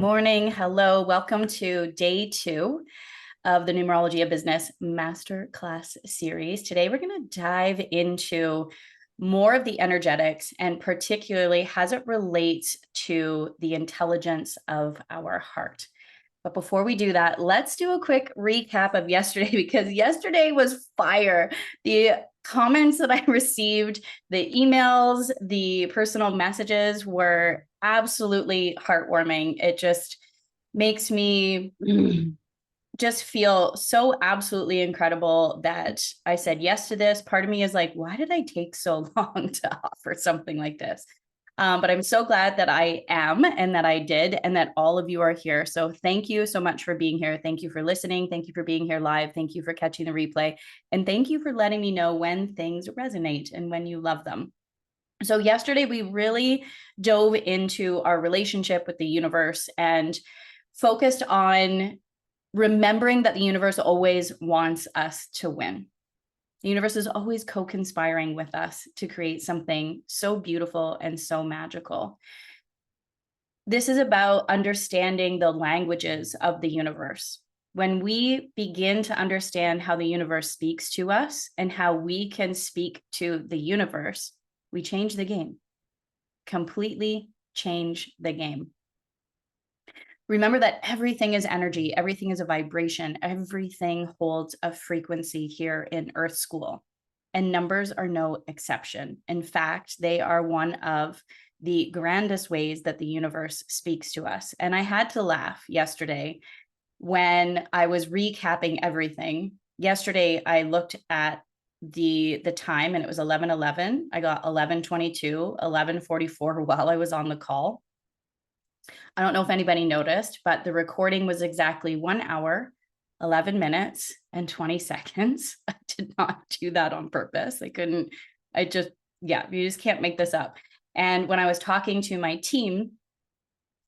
morning. Hello. Welcome to day 2 of the Numerology of Business Masterclass series. Today, we're going to dive into more of the energetics and particularly as it relates to the intelligence of our heart. But before we do that, let's do a quick recap of yesterday because yesterday was fire. The comments that I received, the emails, the personal messages were absolutely heartwarming. It just makes me just feel so absolutely incredible that I said yes to this. Part of me is like, why did I take so long to offer something like this? But I'm so glad that I am and that I did and that all of you are here. So thank you so much for being here. Thank you for listening. Thank you for being here live. Thank you for catching the replay. And thank you for letting me know when things resonate and when you love them. So yesterday we really dove into our relationship with the universe and focused on remembering that the universe always wants us to win. The universe is always co-conspiring with us to create something so beautiful and so magical. This is about understanding the languages of the universe. When we begin to understand how the universe speaks to us and how we can speak to the universe, we change the game. Completely change the game. Remember that everything is energy, everything is a vibration, everything holds a frequency here in Earth School, and numbers are no exception. In fact, they are one of the grandest ways that the universe speaks to us. And I had to laugh yesterday when I was recapping everything. Yesterday, I looked at the time and it was 11:11. I got 11:22, 11:44 while I was on the call. I don't know if anybody noticed, but the recording was exactly 1 hour, 11 minutes, and 20 seconds. I did not do that on purpose. You just can't make this up. And when I was talking to my team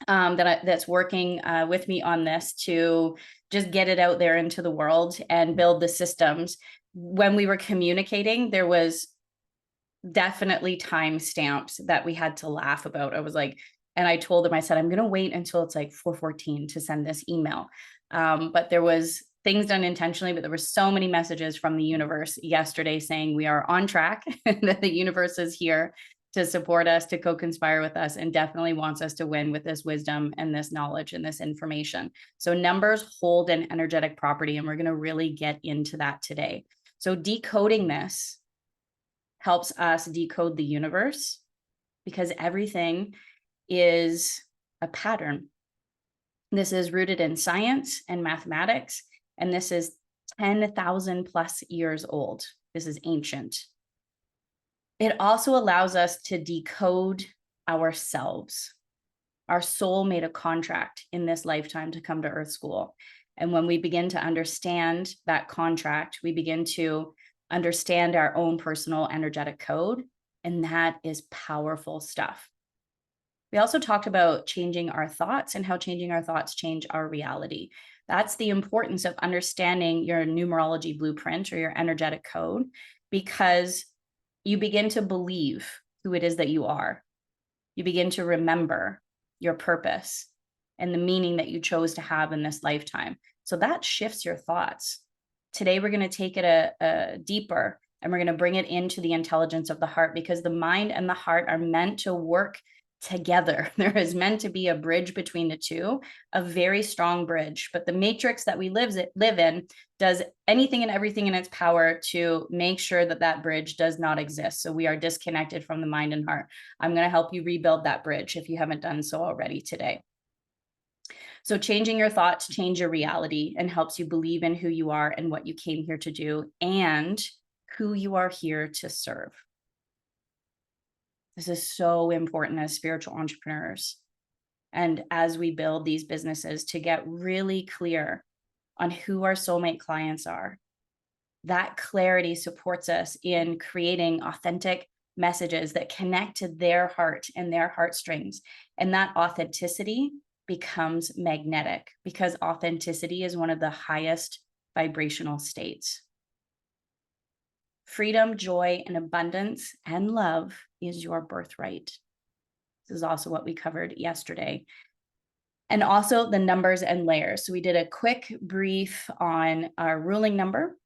that's working with me on this to just get it out there into the world and build the systems, when we were communicating, there was definitely time stamps that we had to laugh about. I was like, and I told them, I said, I'm going to wait until it's like 4:14 to send this email. But there was things done intentionally, but there were so many messages from the universe yesterday saying we are on track, that the universe is here to support us, to co-conspire with us, and definitely wants us to win with this wisdom and this knowledge and this information. So numbers hold an energetic property, and we're going to really get into that today. So decoding this helps us decode the universe because everything is a pattern. This is rooted in science and mathematics, and this is 10,000 plus years old. This is ancient. It also allows us to decode ourselves. Our soul made a contract in this lifetime to come to Earth School. And when we begin to understand that contract, we begin to understand our own personal energetic code, and that is powerful stuff. We also talked about changing our thoughts and how changing our thoughts change our reality. That's the importance of understanding your numerology blueprint or your energetic code, because you begin to believe who it is that you are. You begin to remember your purpose and the meaning that you chose to have in this lifetime. So that shifts your thoughts. Today, we're going to take it a deeper, and we're going to bring it into the intelligence of the heart, because the mind and the heart are meant to work together. There is meant to be a bridge between the two, a very strong bridge. But the matrix that we live in does anything and everything in its power to make sure that that bridge does not exist. So we are disconnected from the mind and heart. I'm going to help you rebuild that bridge if you haven't done so already today. So changing your thoughts change your reality and helps you believe in who you are and what you came here to do and who you are here to serve. This is so important as spiritual entrepreneurs. And as we build these businesses, to get really clear on who our soulmate clients are. That clarity supports us in creating authentic messages that connect to their heart and their heartstrings. And that authenticity becomes magnetic, because authenticity is one of the highest vibrational states. Freedom, joy, and abundance and love is your birthright. This is also what we covered yesterday. and also the numbers and layers. So we did a quick brief on our ruling number,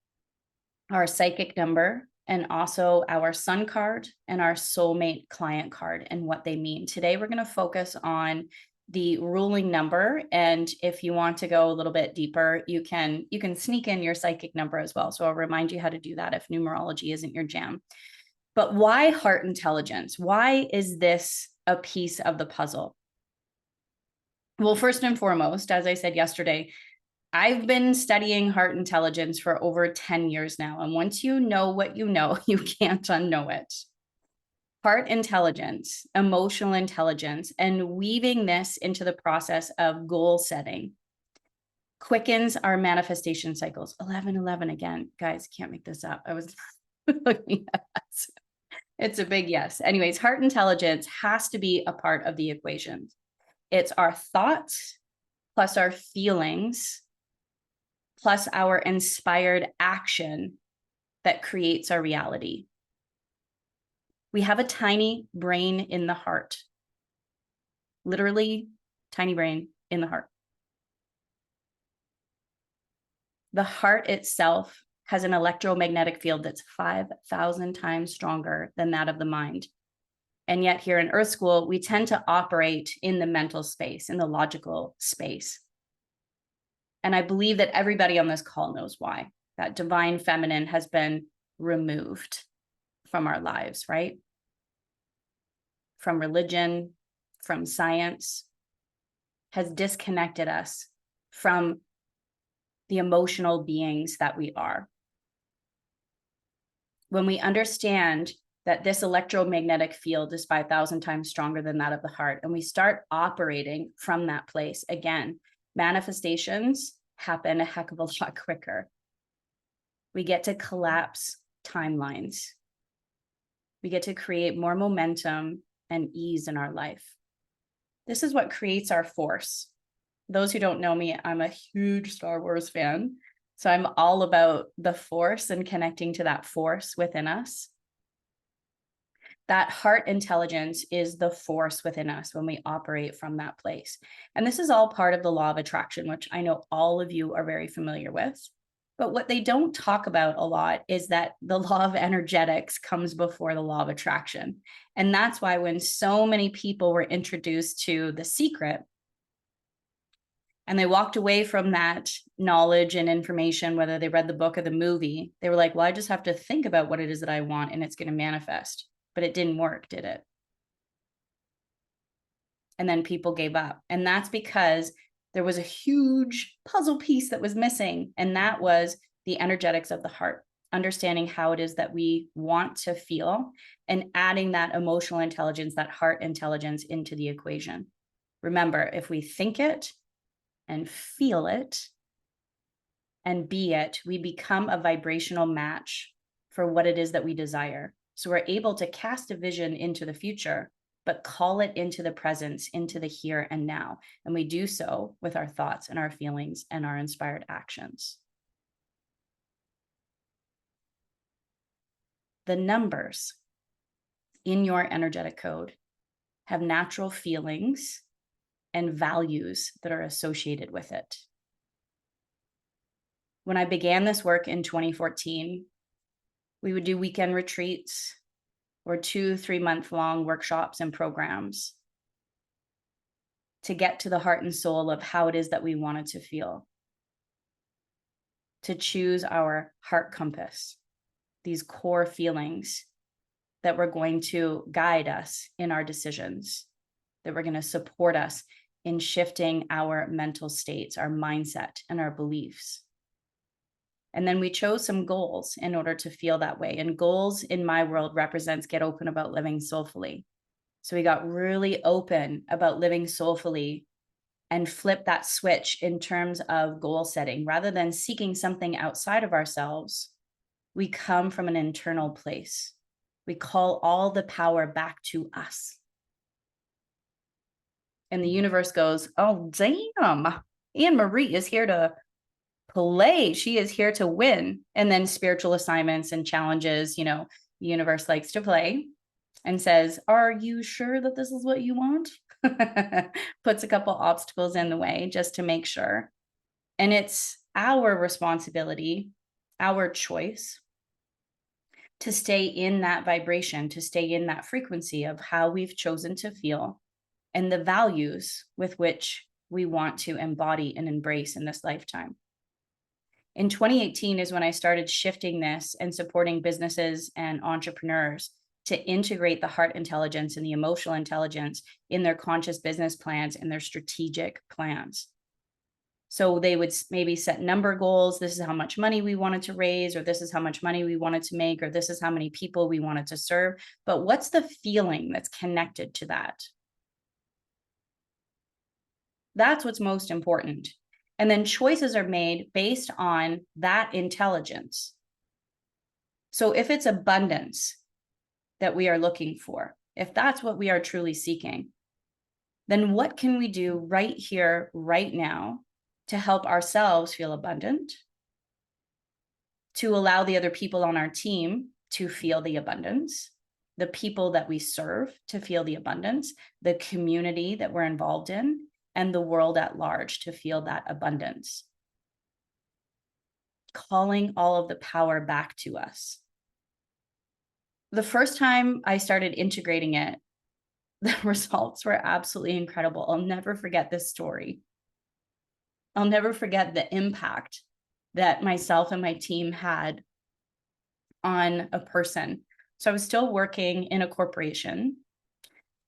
our psychic number, and also our sun card and our soulmate client card and what they mean. Today, we're going to focus on the ruling number. And if you want to go a little bit deeper, you can sneak in your psychic number as well. So I'll remind you how to do that if numerology isn't your jam. But why heart intelligence? Why is this a piece of the puzzle? Well, first and foremost, as I said yesterday, I've been studying heart intelligence for over 10 years now. And once you know what you know, you can't unknow it. Heart intelligence, emotional intelligence, and weaving this into the process of goal setting quickens our manifestation cycles. 11:11 again. Guys, can't make this up. I was looking at that. It's a big yes. Anyways, heart intelligence has to be a part of the equation. It's our thoughts plus our feelings plus our inspired action that creates our reality. We have a tiny brain in the heart, literally tiny brain in the heart. The heart itself has an electromagnetic field that's 5,000 times stronger than that of the mind. And yet here in Earth School, we tend to operate in the mental space, in the logical space. And I believe that everybody on this call knows why. That divine feminine has been removed from our lives, right? From religion, from science, has disconnected us from the emotional beings that we are. When we understand that this electromagnetic field is 5,000 times stronger than that of the heart, and we start operating from that place, again, manifestations happen a heck of a lot quicker. We get to collapse timelines. We get to create more momentum and ease in our life. This is what creates our force. Those who don't know me, I'm a huge Star Wars fan. So I'm all about the force and connecting to that force within us. That heart intelligence is the force within us when we operate from that place. And this is all part of the law of attraction, which I know all of you are very familiar with. But what they don't talk about a lot is that the law of energetics comes before the law of attraction. And that's why when so many people were introduced to The Secret, and they walked away from that knowledge and information, whether they read the book or the movie, they were like, well, I just have to think about what it is that I want and it's going to manifest. But it didn't work, did it? And then people gave up. And that's because there was a huge puzzle piece that was missing. And that was the energetics of the heart, understanding how it is that we want to feel and adding that emotional intelligence, that heart intelligence into the equation. Remember, if we think it and feel it and be it, we become a vibrational match for what it is that we desire. So we're able to cast a vision into the future, but call it into the presence, into the here and now. And we do so with our thoughts and our feelings and our inspired actions. The numbers in your energetic code have natural feelings and values that are associated with it. When I began this work in 2014, we would do weekend retreats or 2-3 month long workshops and programs to get to the heart and soul of how it is that we wanted to feel, to choose our heart compass, these core feelings that were going to guide us in our decisions, that were going to support us in shifting our mental states, our mindset, and our beliefs. And then we chose some goals in order to feel that way. And goals in my world represents get open about living soulfully. So we got really open about living soulfully and flip that switch in terms of goal setting. Rather than seeking something outside of ourselves, we come from an internal place. We call all the power back to us. And the universe goes, oh, damn, Anne-Marie is here to play. She is here to win. And then spiritual assignments and challenges, you know, the universe likes to play and says, are you sure that this is what you want? puts a couple obstacles in the way just to make sure. And it's our responsibility, our choice to stay in that vibration, to stay in that frequency of how we've chosen to feel and the values with which we want to embody and embrace in this lifetime. In 2018 is when I started shifting this and supporting businesses and entrepreneurs to integrate the heart intelligence and the emotional intelligence in their conscious business plans and their strategic plans. So they would maybe set number goals. This is how much money we wanted to raise, or this is how much money we wanted to make, or this is how many people we wanted to serve. But what's the feeling that's connected to that? That's what's most important. And then choices are made based on that intelligence. So if it's abundance that we are looking for, if that's what we are truly seeking, then what can we do right here, right now, to help ourselves feel abundant, to allow the other people on our team to feel the abundance, the people that we serve to feel the abundance, the community that we're involved in, and the world at large to feel that abundance. Calling all of the power back to us. The first time I started integrating it, the results were absolutely incredible. I'll never forget this story. I'll never forget the impact that myself and my team had on a person. So I was still working in a corporation,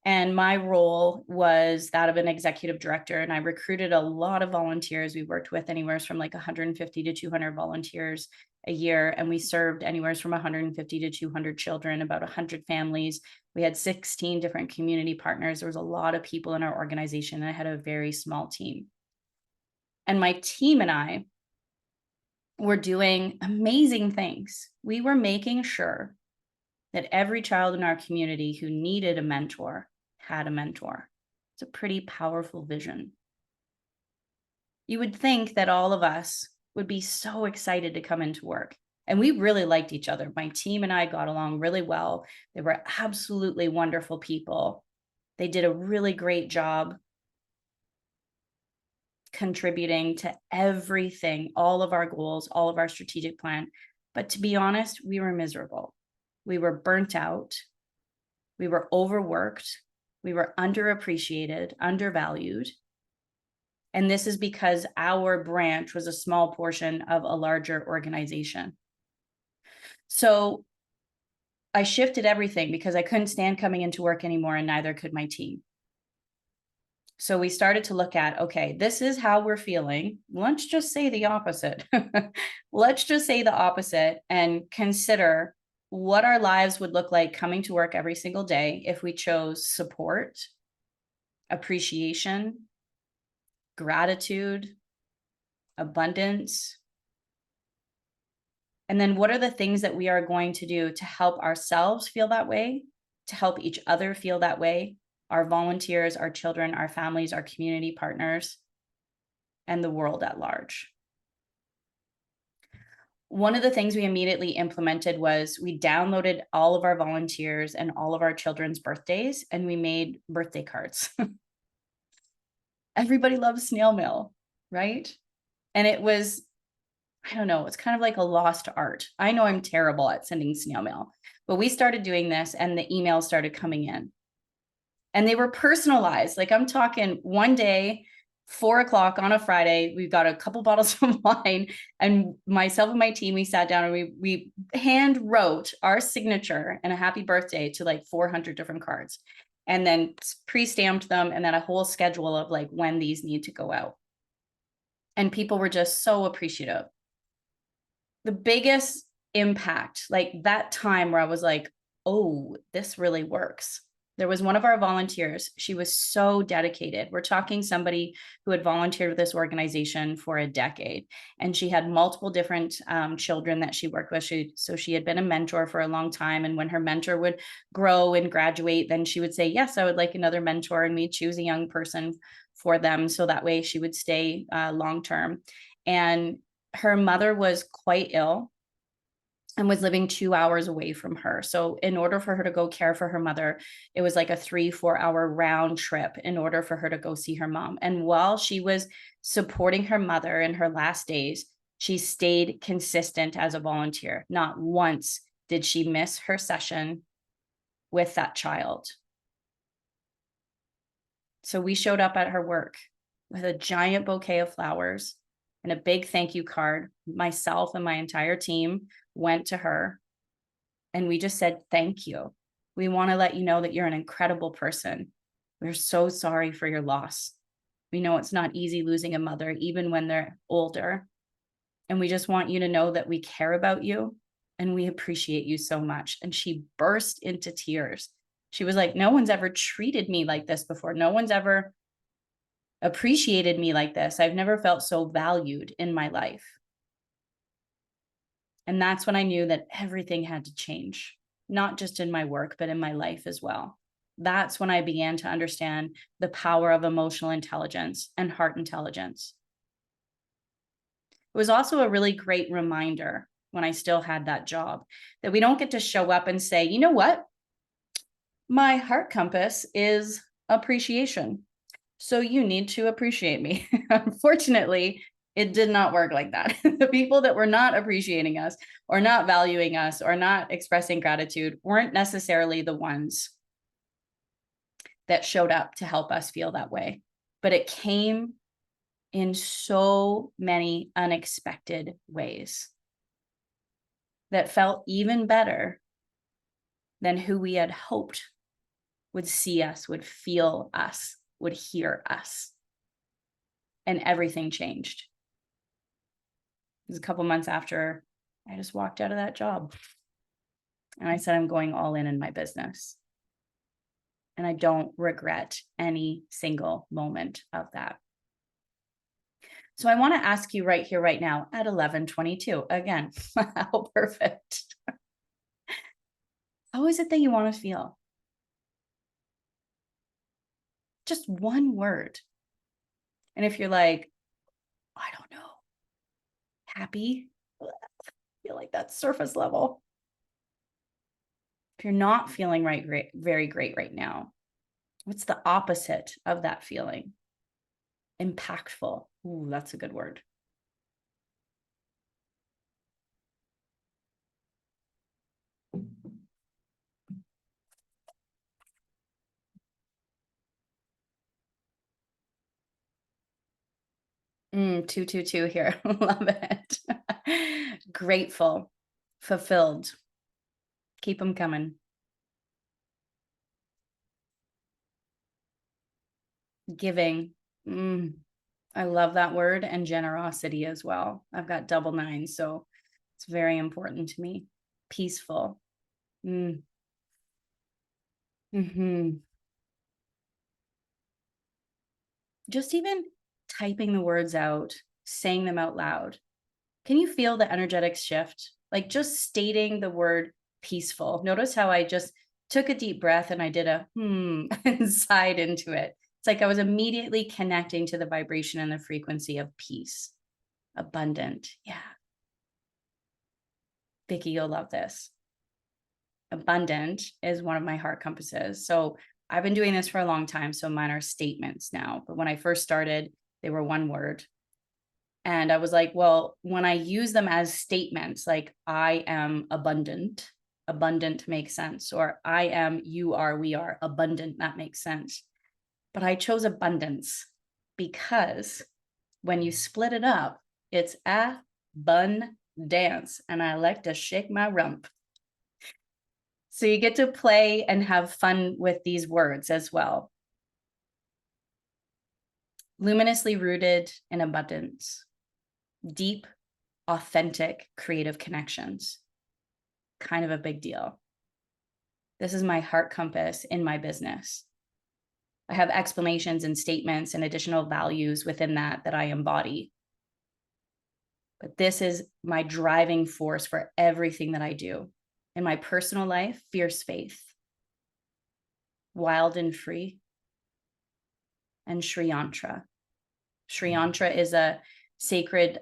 and my role was that of an executive director. And I recruited a lot of volunteers. We worked with anywhere from like 150 to 200 volunteers a year. And we served anywhere from 150 to 200 children, about 100 families. We had 16 different community partners. There was a lot of people in our organization. And I had a very small team. And my team and I were doing amazing things. We were making sure that every child in our community who needed a mentor had a mentor. It's a pretty powerful vision. You would think that all of us would be so excited to come into work. And we really liked each other. My team and I got along really well. They were absolutely wonderful people. They did a really great job contributing to everything, all of our goals, all of our strategic plan. But to be honest, we were miserable. We were burnt out. We were overworked. We were underappreciated, undervalued. And this is because our branch was a small portion of a larger organization. So I shifted everything because I couldn't stand coming into work anymore, and neither could my team. So we started to look at, okay, this is how we're feeling. Let's just say the opposite. Let's just say the opposite and consider what our lives would look like coming to work every single day if we chose support, appreciation, gratitude, abundance. And then what are the things that we are going to do to help ourselves feel that way, to help each other feel that way, our volunteers, our children, our families, our community partners, and the world at large. One of the things we immediately implemented was we downloaded all of our volunteers and all of our children's birthdays, and we made birthday cards. Everybody loves snail mail, right? And it was, I don't know, it's kind of like a lost art. I know I'm terrible at sending snail mail, but we started doing this and the emails started coming in. And they were personalized. Like I'm talking one day, 4 o'clock on a Friday, we've got a couple bottles of wine, and myself and my team, we sat down and we hand wrote our signature and a happy birthday to like 400 different cards, and then pre-stamped them, and then a whole schedule of like when these need to go out. And people were just so appreciative. The biggest impact, like that time where I was like, oh, this really works. There was one of our volunteers. She was so dedicated. We're talking somebody who had volunteered with this organization for a decade, and she had multiple different children that she worked with. So she had been a mentor for a long time. And when her mentor would grow and graduate, then she would say, yes, I would like another mentor. And we'd choose a young person for them. So that way she would stay long-term. And her mother was quite ill. and was living 2 hours away from her. So in order for her to go care for her mother, it was like a 3-4 hour round trip in order for her to go see her mom. And while she was supporting her mother in her last days, she stayed consistent as a volunteer. Not once did she miss her session with that child. So we showed up at her work with a giant bouquet of flowers and a big thank you card. Myself and my entire team went to her and we just said, thank you. We want to let you know that you're an incredible person. We're so sorry for your loss. We know it's not easy losing a mother, even when they're older. And we just want you to know that we care about you and we appreciate you so much. And she burst into tears. She was like, no one's ever treated me like this before. No one's ever appreciated me like this. I've never felt so valued in my life. And that's when I knew that everything had to change, not just in my work, but in my life as well. That's when I began to understand the power of emotional intelligence and heart intelligence. It was also a really great reminder when I still had that job that we don't get to show up and say, you know what? My heart compass is appreciation. So you need to appreciate me. Unfortunately, it did not work like that. The people that were not appreciating us or not valuing us or not expressing gratitude weren't necessarily the ones that showed up to help us feel that way. But it came in so many unexpected ways that felt even better than who we had hoped would see us, would feel us, would hear us. And everything changed. It was a couple months after I just walked out of that job. And I said, I'm going all in my business. And I don't regret any single moment of that. So I want to ask you right here, right now at 11:22, again, how perfect. How is it that you want to feel? Just one word. And if you're like, I don't know, happy, I feel like that's surface level. If you're not feeling very great right now, what's the opposite of that feeling? Impactful. Ooh, that's a good word. 222 here. Love it. Grateful, fulfilled. Keep them coming. Giving. I love that word, and generosity as well. I've got double nines, so it's very important to me. Peaceful. Just even typing the words out, saying them out loud. Can you feel the energetic shift? Like just stating the word peaceful. Notice how I just took a deep breath and I did a and sighed into it. It's like I was immediately connecting to the vibration and the frequency of peace. Abundant. Yeah. Vicky, you'll love this. Abundant is one of my heart compasses. So I've been doing this for a long time. So mine are statements now. But when I first started, they were one word. And I was like, well, when I use them as statements, like I am abundant, abundant makes sense. Or I am, you are, we are abundant, that makes sense. But I chose abundance because when you split it up, it's a bun dance. And I like to shake my rump. So you get to play and have fun with these words as well. Luminously rooted in abundance, deep, authentic, creative connections. Kind of a big deal. This is my heart compass in my business. I have explanations and statements and additional values within that I embody. But this is my driving force for everything that I do. In my personal life, fierce faith, wild and free, and Sri Yantra. Sri Yantra is a sacred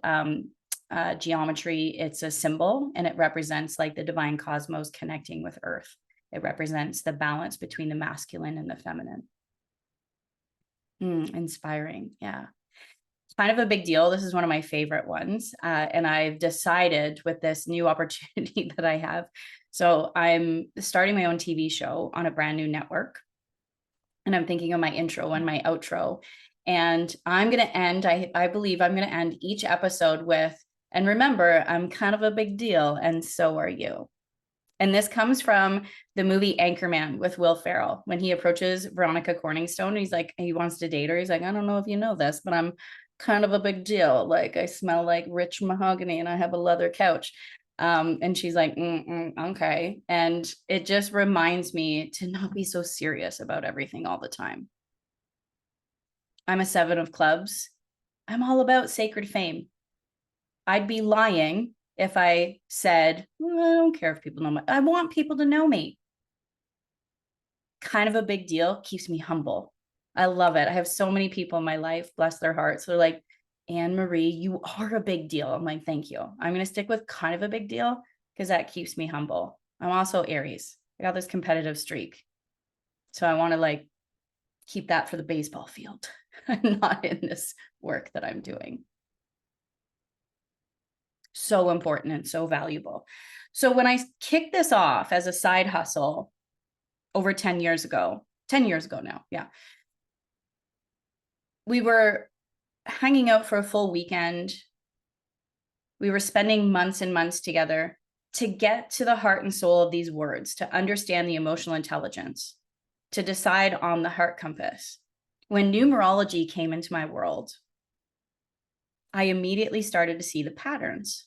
geometry. It's a symbol, and it represents like the divine cosmos connecting with earth. It represents the balance between the masculine and the feminine. Inspiring. Yeah. It's kind of a big deal. This is one of my favorite ones. And I've decided with this new opportunity that I have. So I'm starting my own TV show on a brand new network. And I'm thinking of my intro and my outro. And I'm going to end, I believe I'm going to end each episode with, and remember, I'm kind of a big deal, and so are you. And this comes from the movie Anchorman with Will Ferrell. When he approaches Veronica Corningstone, he's like, he wants to date her. He's like, I don't know if you know this, but I'm kind of a big deal. Like, I smell like rich mahogany and I have a leather couch. And she's like, okay. And it just reminds me to not be so serious about everything all the time. I'm a 7 of clubs. I'm all about sacred fame. I'd be lying if I said, well, I don't care if people know me. I want people to know me. Kind of a big deal, keeps me humble. I love it. I have so many people in my life, bless their hearts. They're like, Anne-Marie, you are a big deal. I'm like, thank you. I'm going to stick with kind of a big deal because that keeps me humble. I'm also Aries. I got this competitive streak. So I want to like keep that for the baseball field, not in this work that I'm doing. So important and so valuable. So when I kicked this off as a side hustle over 10 years ago now, yeah, we were hanging out for a full weekend. We were spending months and months together to get to the heart and soul of these words, to understand the emotional intelligence, to decide on the heart compass. When numerology came into my world, I immediately started to see the patterns.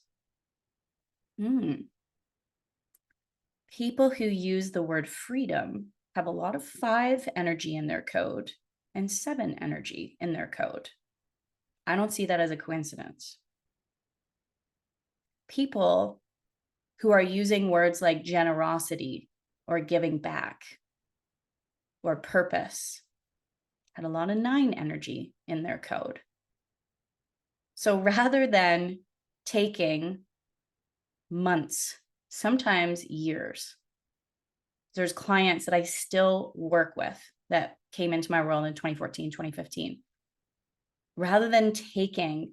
People who use the word freedom have a lot of 5 energy in their code and 7 energy in their code. I don't see that as a coincidence. People who are using words like generosity or giving back or purpose had a lot of 9 energy in their code. So rather than taking months, sometimes years, there's clients that I still work with that came into my world in 2014, 2015. Rather than taking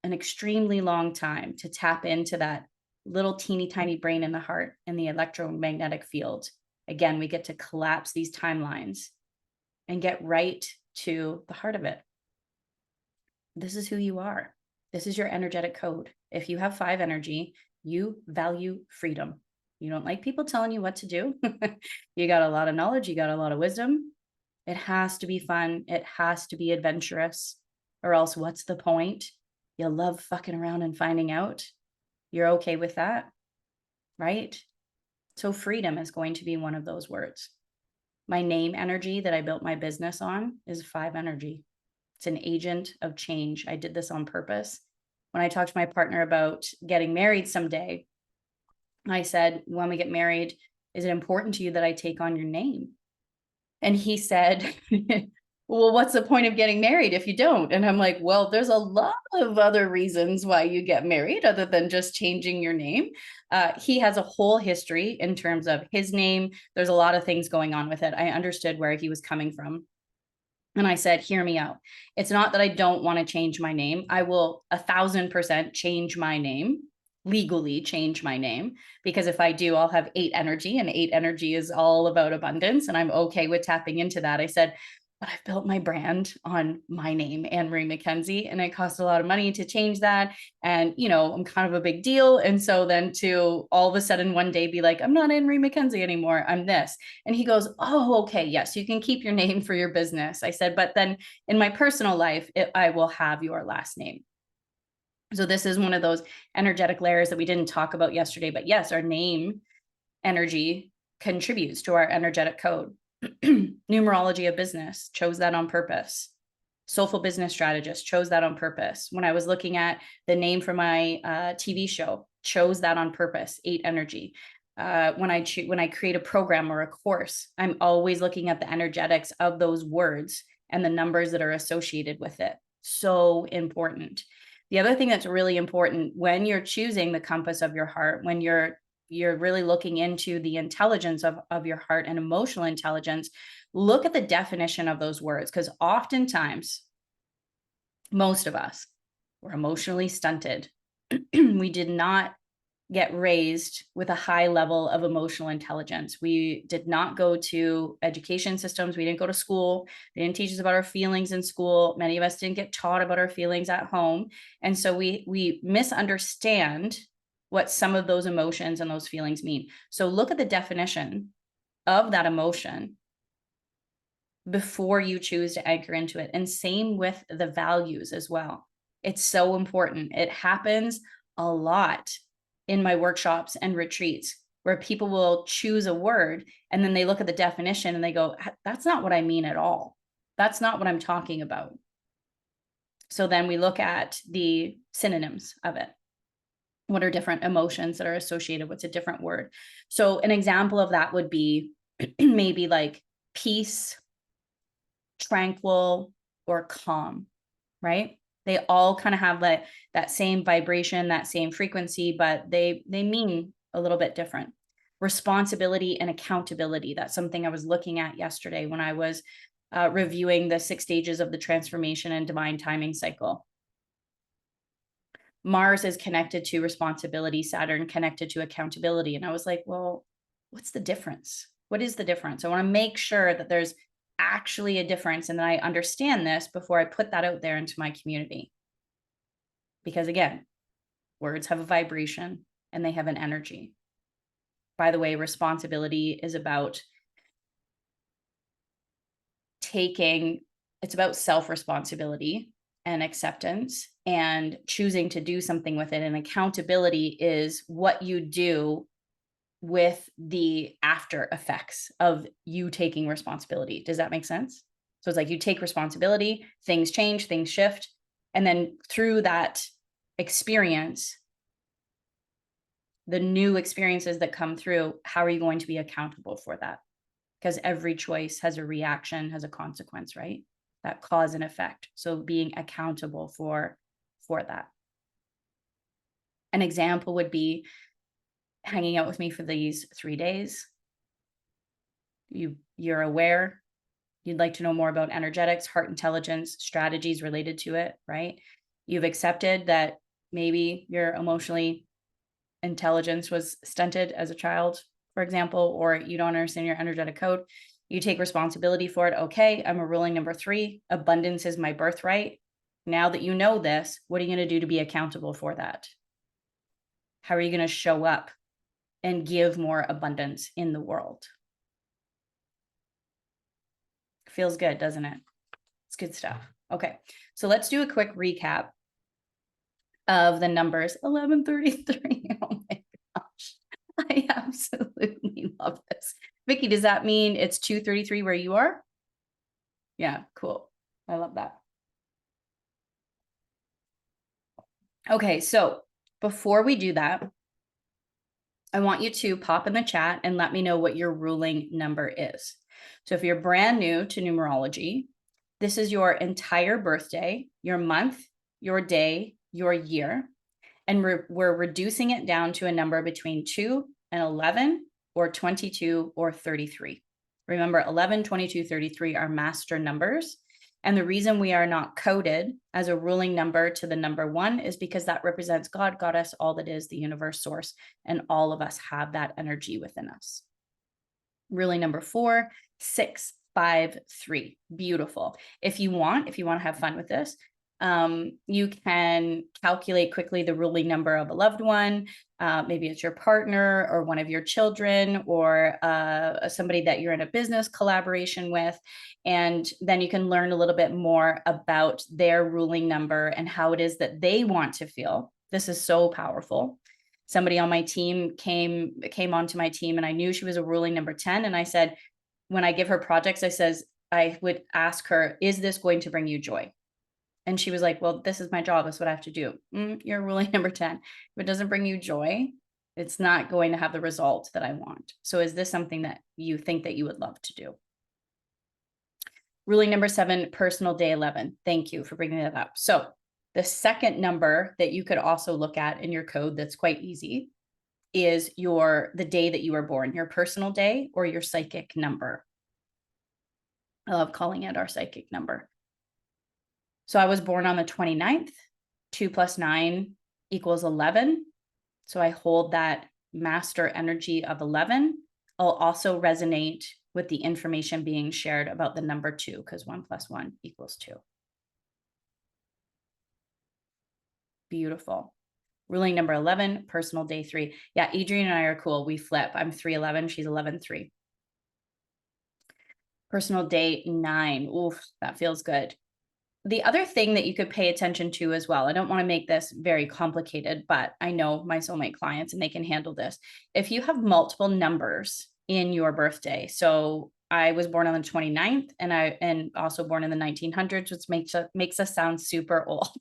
an extremely long time to tap into that little teeny tiny brain in the heart and the electromagnetic field, again, we get to collapse these timelines and get right to the heart of it. This is who you are. This is your energetic code. If you have 5 energy, you value freedom. You don't like people telling you what to do. You got a lot of knowledge. You got a lot of wisdom. It has to be fun. It has to be adventurous, or else what's the point? You love fucking around and finding out. You're okay with that, right? So freedom is going to be one of those words. My name energy that I built my business on is 5 energy. It's an agent of change. I did this on purpose. When I talked to my partner about getting married someday, I said, when we get married, is it important to you that I take on your name? And he said, well, what's the point of getting married if you don't? And I'm like, well, there's a lot of other reasons why you get married other than just changing your name. He has a whole history in terms of his name. There's a lot of things going on with it. I understood where he was coming from. And I said, hear me out. It's not that I don't want to change my name. I will 1,000% change my name, legally change my name, because if I do, I'll have 8 energy, and 8 energy is all about abundance. And I'm okay with tapping into that. I said, but I've built my brand on my name, Anne-Marie McKenzie, and it cost a lot of money to change that. And, you know, I'm kind of a big deal. And so then to all of a sudden one day be like, I'm not Anne-Marie McKenzie anymore, I'm this. And he goes, oh, okay, yes, you can keep your name for your business. I said, but then in my personal life, I will have your last name. So this is one of those energetic layers that we didn't talk about yesterday, but yes, our name energy contributes to our energetic code. Numerology of business, chose that on purpose. Soulful business strategist, chose that on purpose. When I was looking at the name for my TV show, chose that on purpose, 8 energy. When I create a program or a course, I'm always looking at the energetics of those words and the numbers that are associated with it. So important. The other thing that's really important when you're choosing the compass of your heart, when you're really looking into the intelligence of your heart and emotional intelligence, look at the definition of those words, because oftentimes, most of us were emotionally stunted. We did not get raised with a high level of emotional intelligence. We did not go to education systems. We didn't go to school. They didn't teach us about our feelings in school. Many of us didn't get taught about our feelings at home. And so we misunderstand what some of those emotions and those feelings mean. So look at the definition of that emotion before you choose to anchor into it. And same with the values as well. It's so important. It happens a lot in my workshops and retreats where people will choose a word and then they look at the definition and they go, that's not what I mean at all. That's not what I'm talking about. So then we look at the synonyms of it. What are different emotions that are associated? What's a different word? So an example of that would be maybe like peace, tranquil, or calm, right? They all kind of have that same vibration, that same frequency, but they mean a little bit different. Responsibility and accountability. That's something I was looking at yesterday when I was reviewing the 6 stages of the transformation and divine timing cycle. Mars is connected to responsibility, Saturn connected to accountability. And I was like, well, what's the difference? What is the difference? I want to make sure that there's actually a difference and that I understand this before I put that out there into my community. Because again, words have a vibration and they have an energy. By the way, responsibility is about it's about self-responsibility and acceptance and choosing to do something with it. And accountability is what you do with the after effects of you taking responsibility. Does that make sense? So it's like you take responsibility, things change, things shift. And then through that experience, the new experiences that come through, how are you going to be accountable for that? Because every choice has a reaction, has a consequence, right? That cause and effect. So being accountable for that. An example would be hanging out with me for these 3 days. You're aware, you'd like to know more about energetics, heart intelligence, strategies related to it, right? You've accepted that maybe your emotionally intelligence was stunted as a child, for example, or you don't understand your energetic code. You take responsibility for it. Okay, I'm a ruling number 3. Abundance is my birthright. Now that you know this, what are you going to do to be accountable for that? How are you going to show up and give more abundance in the world? Feels good, doesn't it? It's good stuff. Okay, so let's do a quick recap of the numbers. 1133. Oh my gosh, I absolutely love this. Vicky, does that mean it's 2:33 where you are? Yeah, cool. I love that. Okay, so before we do that, I want you to pop in the chat and let me know what your ruling number is. So if you're brand new to numerology, this is your entire birthday, your month, your day, your year, and we're reducing it down to a number between 2 and 11 or 22 or 33. Remember, 11, 22, 33 are master numbers. And the reason we are not coded as a ruling number to the number 1 is because that represents God, Goddess, all that is, the universe, source, and all of us have that energy within us. Ruling number 4, 6, 5, 3. Beautiful. If you want to have fun with this, you can calculate quickly the ruling number of a loved one. Maybe it's your partner or one of your children or somebody that you're in a business collaboration with. And then you can learn a little bit more about their ruling number and how it is that they want to feel. This is so powerful. Somebody on my team came onto my team and I knew she was a ruling number 10. And I said, when I give her projects, I would ask her, is this going to bring you joy? And she was like, well, this is my job. That's what I have to do. You're ruling number 10. If it doesn't bring you joy, it's not going to have the result that I want. So is this something that you think that you would love to do? Ruling number 7, personal day 11. Thank you for bringing that up. So The second number that you could also look at in your code that's quite easy is the day that you were born, your personal day or your psychic number. I love calling it our psychic number. So I was born on the 29th. 2 plus 9 equals 11. So I hold that master energy of 11. I'll also resonate with the information being shared about the number 2, because 1 plus 1 equals 2. Beautiful. Ruling number 11, personal day 3. Yeah, Adrienne and I are cool. We flip. I'm 311. She's 11-3. Personal day 9. Oof, that feels good. The other thing that you could pay attention to as well, I don't want to make this very complicated, but I know my soulmate clients and they can handle this. If you have multiple numbers in your birthday, so I was born on the 29th and also born in the 1900s, which makes us sound super old.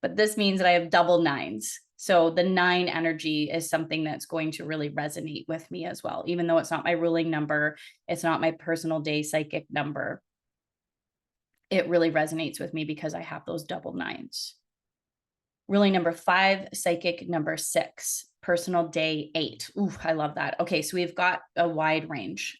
But this means that I have double 9s. So the 9 energy is something that's going to really resonate with me as well. Even though it's not my ruling number, it's not my personal day psychic number, it really resonates with me because I have those double 9s. Ruling number 5, psychic number 6, personal day 8. Ooh, I love that. Okay, so we've got a wide range.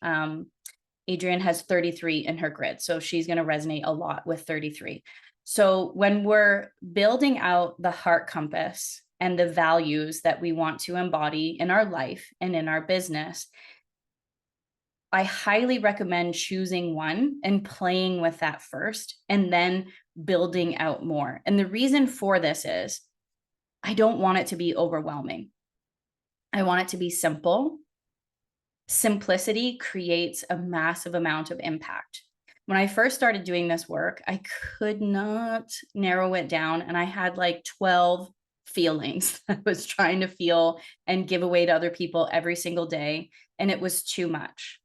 Adrienne has 33 in her grid, so she's going to resonate a lot with 33. So when we're building out the heart compass and the values that we want to embody in our life and in our business, I highly recommend choosing one and playing with that first and then building out more. And the reason for this is I don't want it to be overwhelming. I want it to be simple. Simplicity creates a massive amount of impact. When I first started doing this work, I could not narrow it down. And I had like 12 feelings I was trying to feel and give away to other people every single day. And it was too much.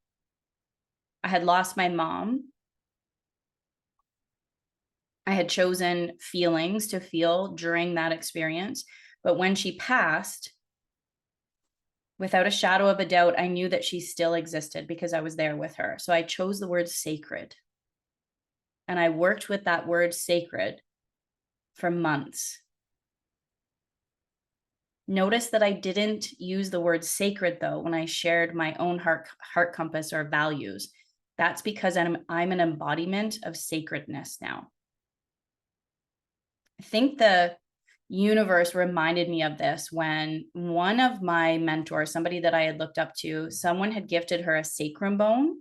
I had lost my mom. I had chosen feelings to feel during that experience. But when she passed, without a shadow of a doubt, I knew that she still existed because I was there with her. So I chose the word sacred. And I worked with that word sacred for months. Notice that I didn't use the word sacred, though, when I shared my own heart compass or values. That's because I'm an embodiment of sacredness now. I think the universe reminded me of this when one of my mentors, somebody that I had looked up to, someone had gifted her a sacrum bone,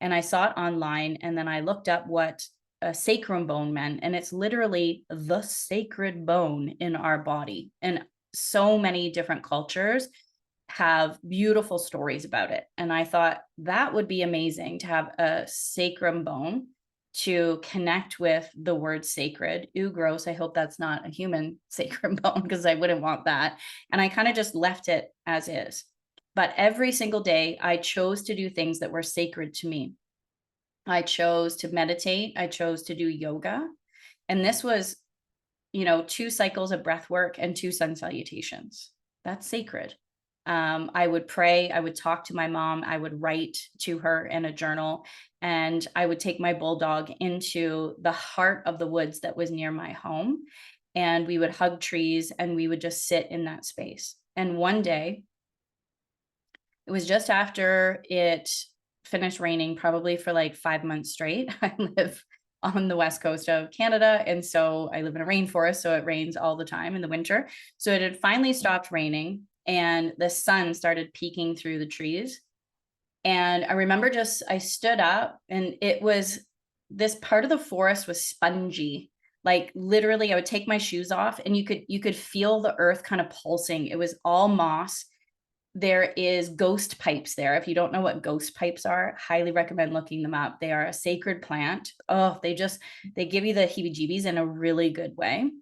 and I saw it online, and then I looked up what a sacrum bone meant, and it's literally the sacred bone in our body. And so many different cultures have beautiful stories about it. And I thought that would be amazing to have a sacrum bone to connect with the word sacred. Ooh, gross. I hope that's not a human sacrum bone because I wouldn't want that. And I kind of just left it as is. But every single day, I chose to do things that were sacred to me. I chose to meditate. I chose to do yoga. And this was, 2 cycles of breath work and 2 sun salutations. That's sacred. I would pray, I would talk to my mom, I would write to her in a journal, and I would take my bulldog into the heart of the woods that was near my home. And we would hug trees and we would just sit in that space. And one day, it was just after it finished raining, probably for like 5 months straight. I live on the west coast of Canada. And so I live in a rainforest. So it rains all the time in the winter. So it had finally stopped raining and the sun started peeking through the trees. And I remember I stood up and it was, this part of the forest was spongy. Like literally I would take my shoes off and you could feel the earth kind of pulsing. It was all moss. There is ghost pipes there. If you don't know what ghost pipes are, highly recommend looking them up. They are a sacred plant. Oh, they give you the heebie-jeebies in a really good way.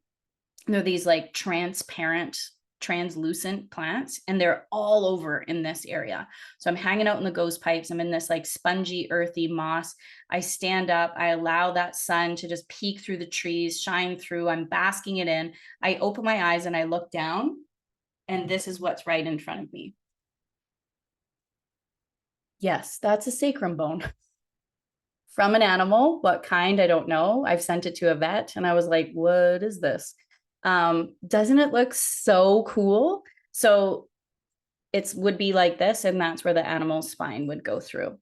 They're these like transparent, translucent plants, and they're all over in this area. So I'm hanging out in the ghost pipes. I'm in this like spongy, earthy moss. I stand up. I allow that sun to just peek through the trees, shine through. I'm basking it in. I open my eyes and I look down, and this is what's right in front of me. Yes, that's a sacrum bone from an animal. What kind? I don't know. I've sent it to a vet and I was like, what is this? Doesn't it look so cool? So it would be like this, and that's where the animal's spine would go through.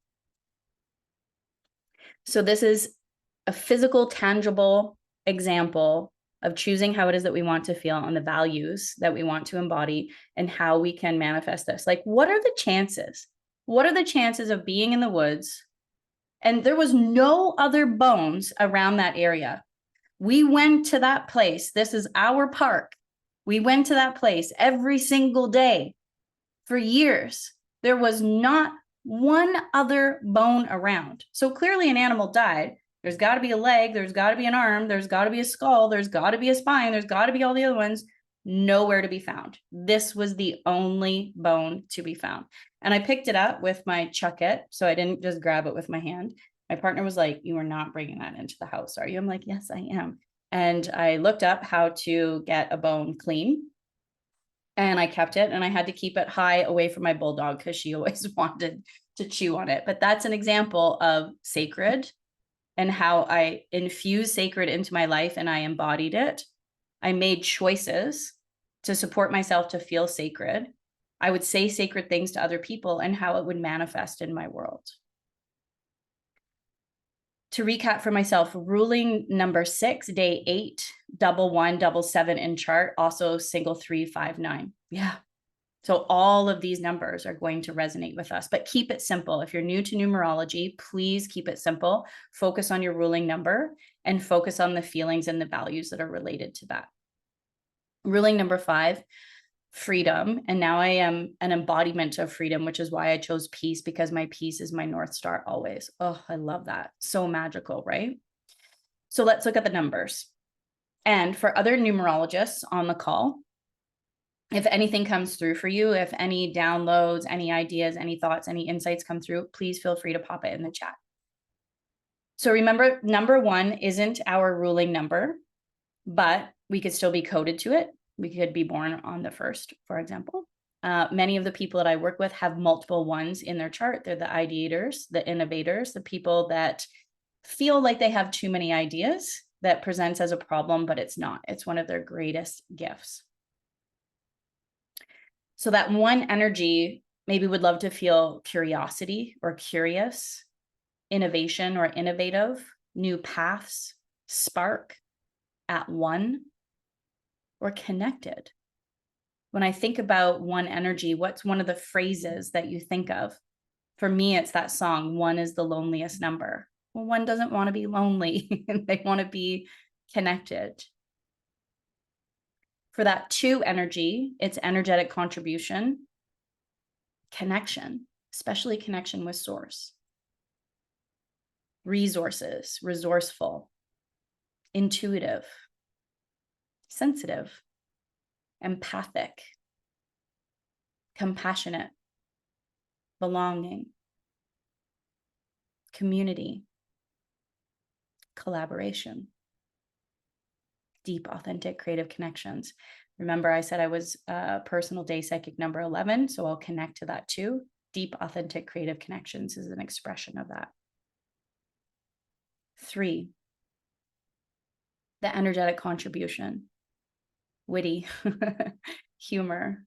So this is a physical, tangible example of choosing how it is that we want to feel and the values that we want to embody and how we can manifest this. Like, what are the chances? What are the chances of being in the woods? And there was no other bones around that area. We went to that place. This is our park. We went to that place every single day for years. There was not one other bone around. So clearly an animal died. There's got to be a leg. There's got to be an arm. There's got to be a skull. There's got to be a spine. There's got to be all the other ones. Nowhere to be found. This was the only bone to be found. And I picked it up with my chuck it. So I didn't just grab it with my hand. My partner was like, "You are not bringing that into the house, are you?" I'm like, "Yes, I am." And I looked up how to get a bone clean. And I kept it, and I had to keep it high away from my bulldog because she always wanted to chew on it. But that's an example of sacred and how I infused sacred into my life and I embodied it. I made choices to support myself to feel sacred. I would say sacred things to other people and how it would manifest in my world. To recap for myself, ruling number 6, day 8, double 1, double 7 in chart, also single 3, 5, 9. Yeah. So all of these numbers are going to resonate with us, but keep it simple. If you're new to numerology, please keep it simple. Focus on your ruling number and focus on the feelings and the values that are related to that. Ruling number 5, freedom. And now I am an embodiment of freedom, which is why I chose peace, because my peace is my North Star always. Oh, I love that. So magical, right? So let's look at the numbers. And for other numerologists on the call, if anything comes through for you, if any downloads, any ideas, any thoughts, any insights come through, please feel free to pop it in the chat. So remember, number 1 isn't our ruling number, but we could still be coded to it. We could be born on the 1st, for example. Many of the people that I work with have multiple 1s in their chart. They're the ideators, the innovators, the people that feel like they have too many ideas that presents as a problem, but it's not. It's one of their greatest gifts. So that 1 energy maybe would love to feel curiosity or curious, innovation or innovative, new paths, spark, at 1, or connected. When I think about 1 energy, what's one of the phrases that you think of? For me, it's that song, 1 is the loneliest number. Well, 1 doesn't want to be lonely. They want to be connected. For that 2 energy, it's energetic contribution, connection, especially connection with source, resources, resourceful, intuitive, sensitive, empathic, compassionate, belonging, community, collaboration, deep, authentic, creative connections. Remember, I said I was personal day psychic number 11, so I'll connect to that too. Deep, authentic, creative connections is an expression of that. 3, the energetic contribution, witty, humor,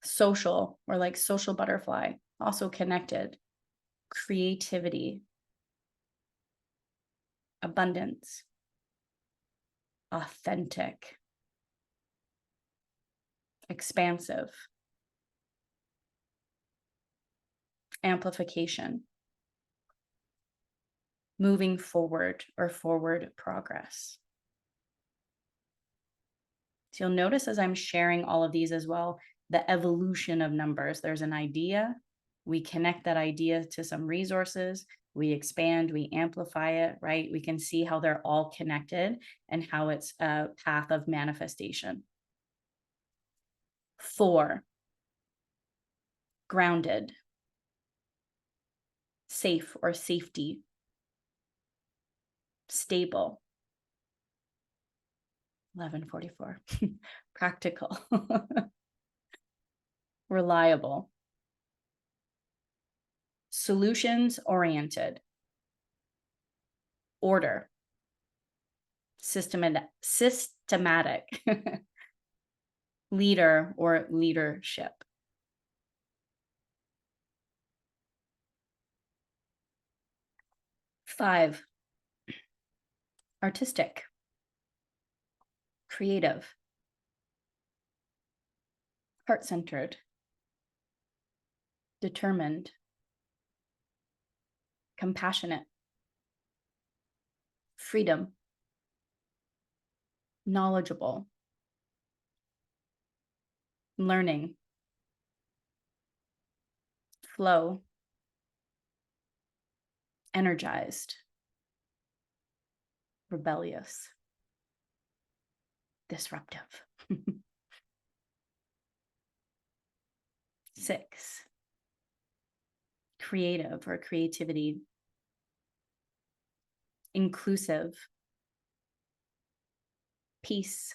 social, or like social butterfly, also connected, creativity, abundance, authentic, expansive, amplification, moving forward or forward progress. So you'll notice as I'm sharing all of these as well, the evolution of numbers. There's an idea, we connect that idea to some resources, we expand, we amplify it, right? We can see how they're all connected and how it's a path of manifestation. 4, grounded, safe or safety, stable. 1144, practical, reliable, solutions oriented, order, systematic leader or leadership. 5, artistic, creative, heart-centered, determined, compassionate, freedom, knowledgeable, learning, flow, energized, rebellious, disruptive. 6, creative or creativity, inclusive, peace,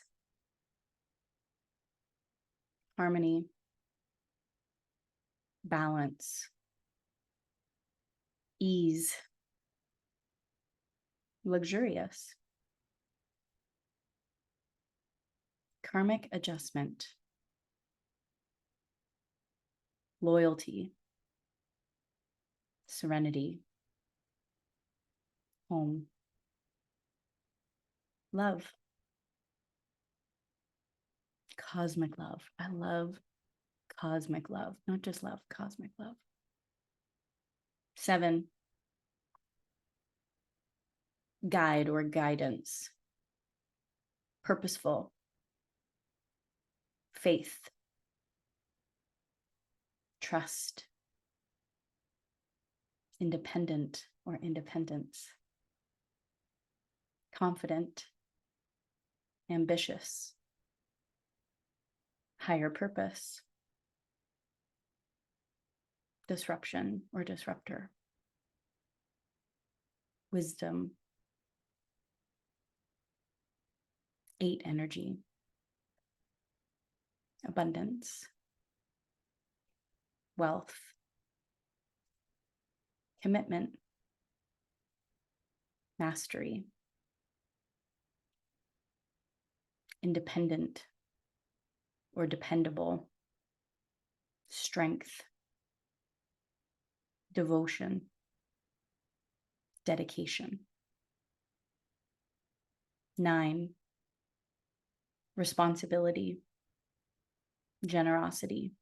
harmony, balance, ease, luxurious, karmic adjustment, loyalty, serenity, home, love, cosmic love. I love cosmic love, not just love, cosmic love. 7, guide or guidance, purposeful, faith, trust, independent or independence, confident, ambitious, higher purpose, disruption or disruptor, wisdom. 8, energy, abundance, wealth, commitment, mastery, independent or dependable, strength, devotion, dedication. 9, responsibility, generosity,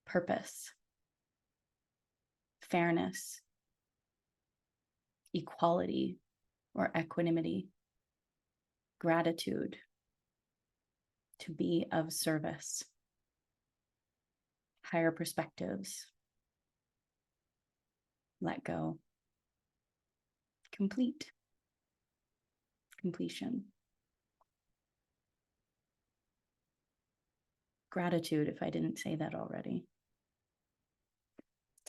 purpose, fairness, equality or equanimity, gratitude, to be of service, higher perspectives, let go, complete, completion. Gratitude, if I didn't say that already.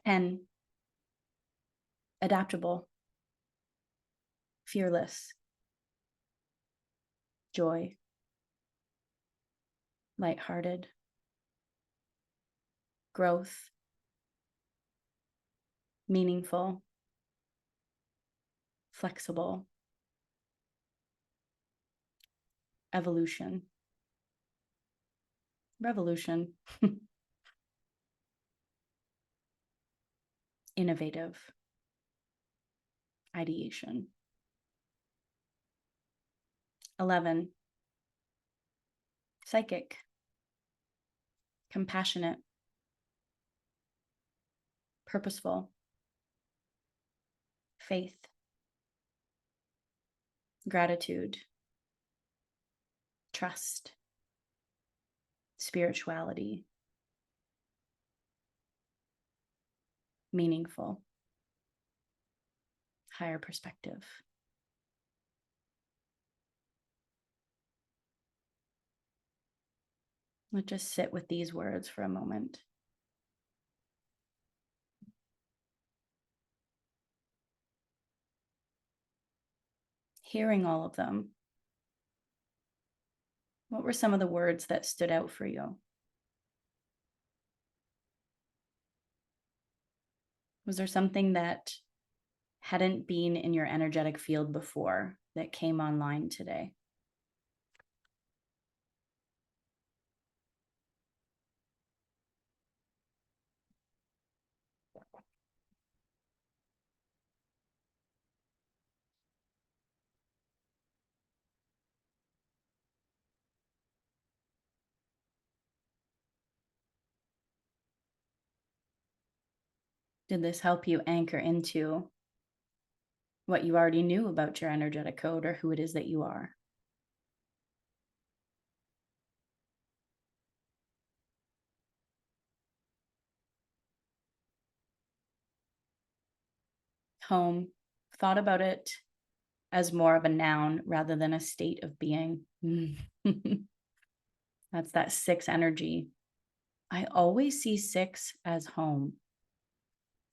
10, adaptable, fearless, joy, lighthearted, growth, meaningful, flexible, evolution, revolution, innovative, ideation. 11, psychic, compassionate, purposeful, faith, gratitude, trust, spirituality, meaningful, higher perspective. Let's just sit with these words for a moment. Hearing all of them, what were some of the words that stood out for you? Was there something that hadn't been in your energetic field before that came online today? Did this help you anchor into what you already knew about your energetic code or who it is that you are? Home, thought about it as more of a noun rather than a state of being. That's that six energy. I always see six as home.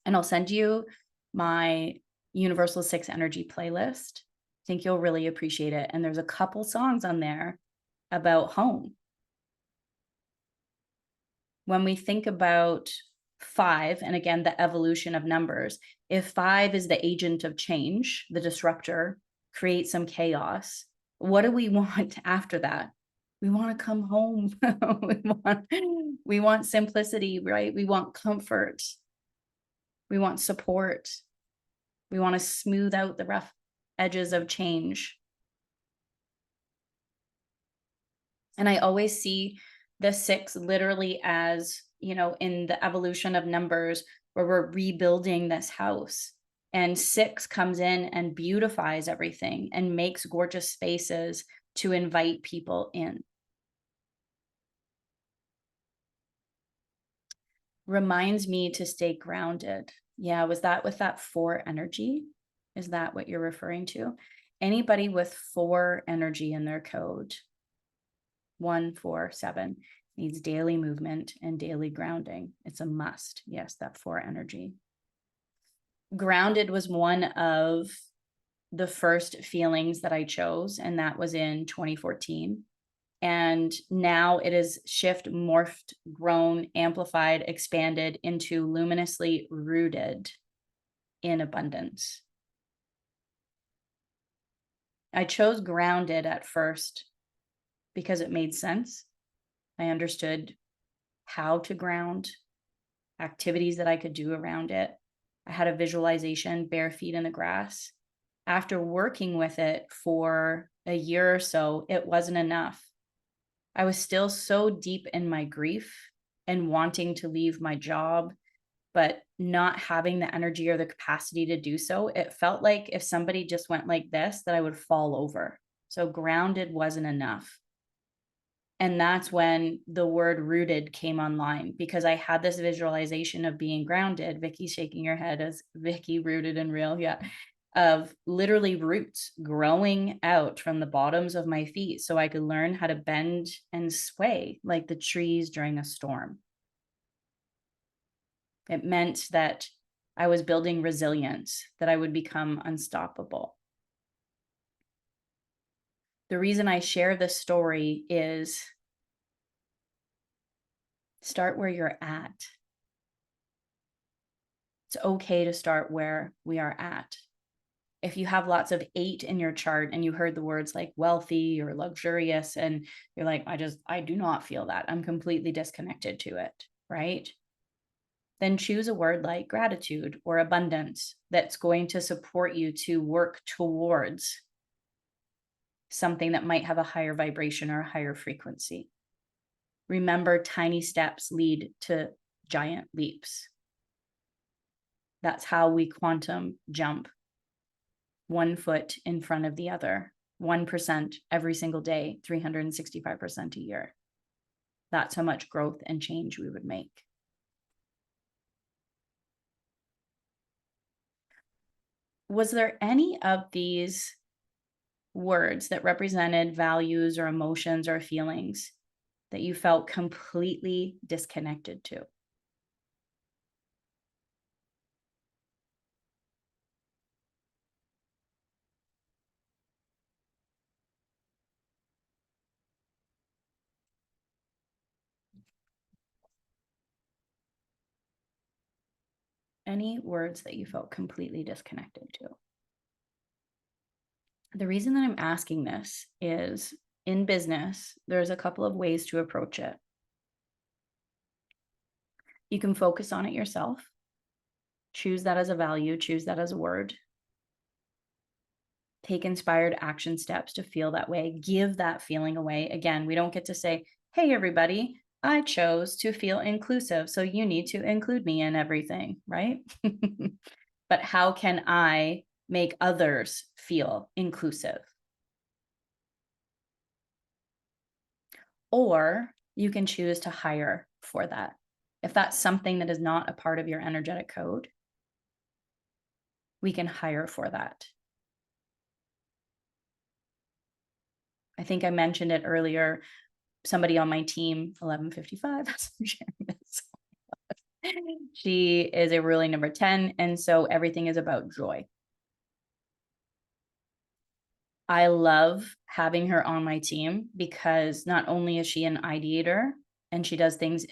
And I'll send you my Universal Six Energy playlist. I think you'll really appreciate it. And there's a couple songs on there about home. When we think about five, and again, the evolution of numbers, if five is the agent of change, the disruptor, create some chaos, what do we want after that? We want to come home. we want simplicity, right? We want comfort. We want support. We want to smooth out the rough edges of change. And I always see the six literally as, in the evolution of numbers where we're rebuilding this house. And six comes in and beautifies everything and makes gorgeous spaces to invite people in. Reminds me to stay grounded. Yeah, was that with that four energy? Is that what you're referring to? Anybody with four energy in their code, 147, needs daily movement and daily grounding. It's a must. Yes, that four energy. Grounded was one of the first feelings that I chose, and that was in 2014. And now it is morphed, grown, amplified, expanded into luminously rooted in abundance. I chose grounded at first because it made sense. I understood how to ground, activities that I could do around it. I had a visualization, bare feet in the grass. After working with it for a year or so, it wasn't enough. I was still so deep in my grief and wanting to leave my job, but not having the energy or the capacity to do so. It felt like if somebody just went like this, that I would fall over. So grounded wasn't enough. And that's when the word rooted came online, because I had this visualization of being grounded. Vicky's shaking her head as Vicky, rooted and real. Yeah. Of literally roots growing out from the bottoms of my feet so I could learn how to bend and sway like the trees during a storm. It meant that I was building resilience, that I would become unstoppable. The reason I share this story is start where you're at. It's okay to start where we are at. If you have lots of 8 in your chart and you heard the words like wealthy or luxurious, and you're like, I do not feel that, I'm completely disconnected to it, right? Then choose a word like gratitude or abundance that's going to support you to work towards something that might have a higher vibration or a higher frequency. Remember, tiny steps lead to giant leaps. That's how we quantum jump 1 foot in front of the other, 1% every single day, 365% a year. That's how much growth and change we would make. Was there any of these words that represented values or emotions or feelings that you felt completely disconnected to? any words that you felt completely disconnected to? The reason that I'm asking this is in business, there's a couple of ways to approach it. You can focus on it yourself, choose that as a value, choose that as a word, take inspired action steps to feel that way, give that feeling away. Again, we don't get to say, hey, everybody, I chose to feel inclusive, so you need to include me in everything, right? But how can I make others feel inclusive? Or you can choose to hire for that. If that's something that is not a part of your energetic code, we can hire for that. I think I mentioned it earlier. Somebody on my team, 1155, as I'm sharing this. She is a ruling number 10. And so everything is about joy. I love having her on my team because not only is she an ideator and she does things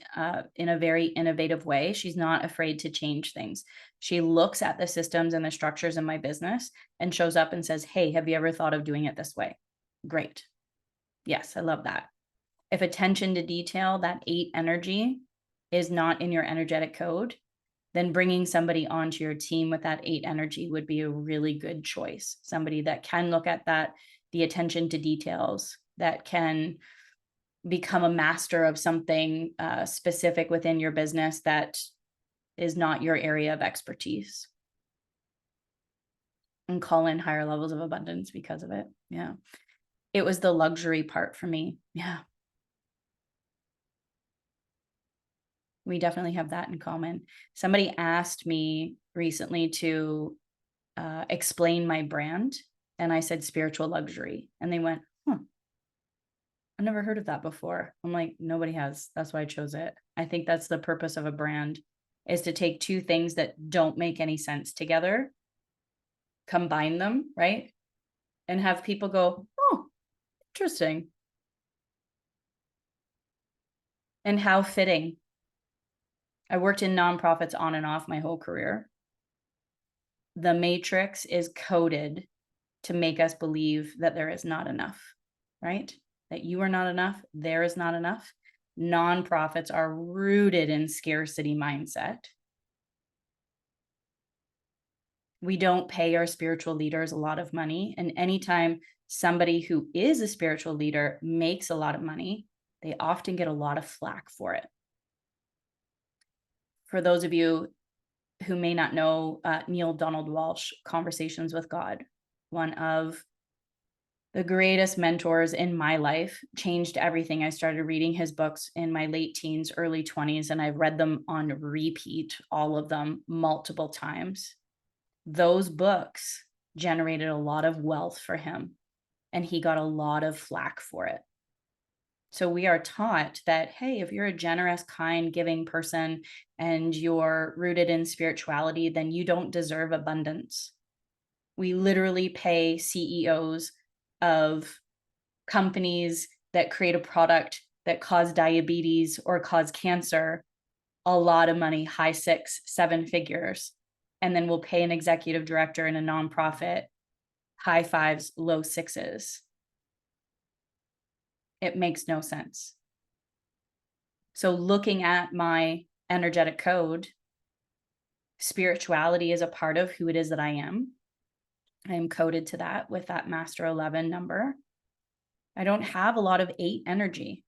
in a very innovative way, she's not afraid to change things. She looks at the systems and the structures in my business and shows up and says, hey, have you ever thought of doing it this way? Great. Yes, I love that. If attention to detail, that 8 energy is not in your energetic code, then bringing somebody onto your team with that 8 energy would be a really good choice. Somebody that can look at that, the attention to details, that can become a master of something specific within your business that is not your area of expertise, and call in higher levels of abundance because of it. Yeah. It was the luxury part for me. Yeah. We definitely have that in common. Somebody asked me recently to explain my brand, and I said spiritual luxury, and they went, huh, I've never heard of that before. I'm like, nobody has. That's why I chose it. I think that's the purpose of a brand, is to take two things that don't make any sense together, combine them, right? And have people go, oh, interesting. And how fitting. I worked in nonprofits on and off my whole career. The matrix is coded to make us believe that there is not enough, right? That you are not enough, there is not enough. Nonprofits are rooted in scarcity mindset. We don't pay our spiritual leaders a lot of money. And anytime somebody who is a spiritual leader makes a lot of money, they often get a lot of flack for it. For those of you who may not know Neil Donald Walsh, Conversations with God, one of the greatest mentors in my life, changed everything. I started reading his books in my late teens, early 20s, and I've read them on repeat, all of them, multiple times. Those books generated a lot of wealth for him, and he got a lot of flack for it. So we are taught that, hey, if you're a generous, kind, giving person and you're rooted in spirituality, then you don't deserve abundance. We literally pay CEOs of companies that create a product that cause diabetes or cause cancer a lot of money, high 6, 7 figures. And then we'll pay an executive director in a nonprofit high 5s, low 6s. It makes no sense. So looking at my energetic code, spirituality is a part of who it is that I am. I am coded to that with that Master 11 number. I don't have a lot of 8 energy.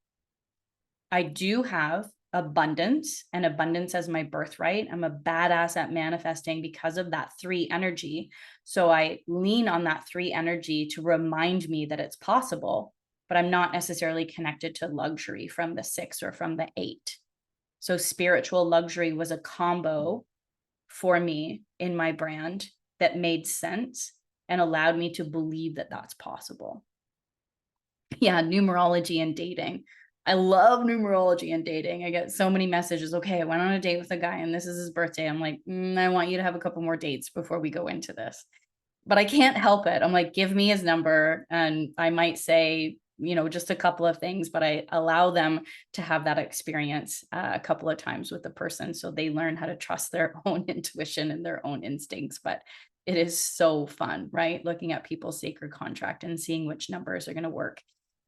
I do have abundance, and abundance as my birthright. I'm a badass at manifesting because of that 3 energy. So I lean on that 3 energy to remind me that it's possible, but I'm not necessarily connected to luxury from the 6 or from the 8. So spiritual luxury was a combo for me in my brand that made sense and allowed me to believe that that's possible. Yeah, numerology and dating. I love numerology and dating. I get so many messages. Okay, I went on a date with a guy and this is his birthday. I'm like, I want you to have a couple more dates before we go into this. But I can't help it. I'm like, give me his number. And I might say, just a couple of things, but I allow them to have that experience a couple of times with the person so they learn how to trust their own intuition and their own instincts. But it is so fun, right? Looking at people's sacred contract and seeing which numbers are going to work.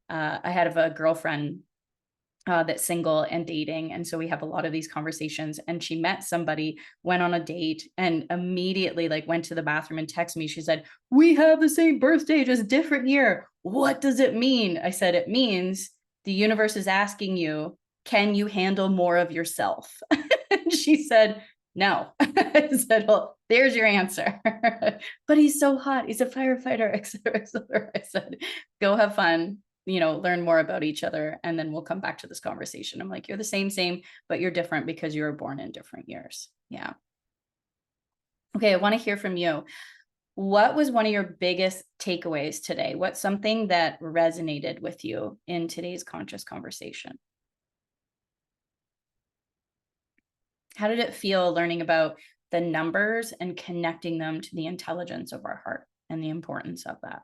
I had a girlfriend that's single and dating. And so we have a lot of these conversations, and she met somebody, went on a date, and immediately like went to the bathroom and texted me. She said, "We have the same birthday, just different year. What does it mean?" I said, "It means the universe is asking you, can you handle more of yourself?" And she said, "No." I said, "Well, there's your answer." "But he's so hot. He's a firefighter," et cetera, et cetera. I said, "Go have fun, learn more about each other, and then we'll come back to this conversation." I'm like, "You're the same, but you're different because you were born in different years." Yeah. Okay. I want to hear from you. What was one of your biggest takeaways today? What's something that resonated with you in today's conscious conversation? How did it feel learning about the numbers and connecting them to the intelligence of our heart and the importance of that?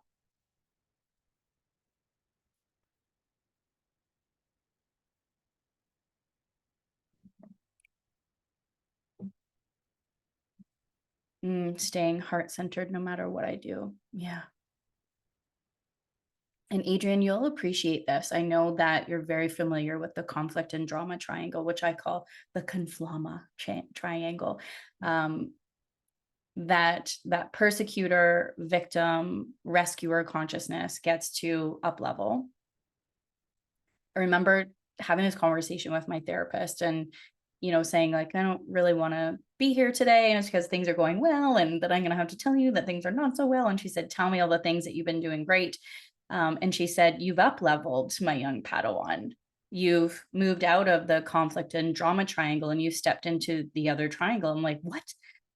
Staying heart-centered no matter what I do. Yeah. And Adrian, you'll appreciate this. I know that you're very familiar with the conflict and drama triangle, which I call the conflama triangle. That persecutor, victim, rescuer consciousness gets to up level. I remember having this conversation with my therapist and, saying like, "I don't really want to be here today. And it's because things are going well. And that I'm going to have to tell you that things are not so well." And she said, "Tell me all the things that you've been doing great." And she said, "You've up leveled, my young Padawan. You've moved out of the conflict and drama triangle and you stepped into the other triangle." I'm like, "What?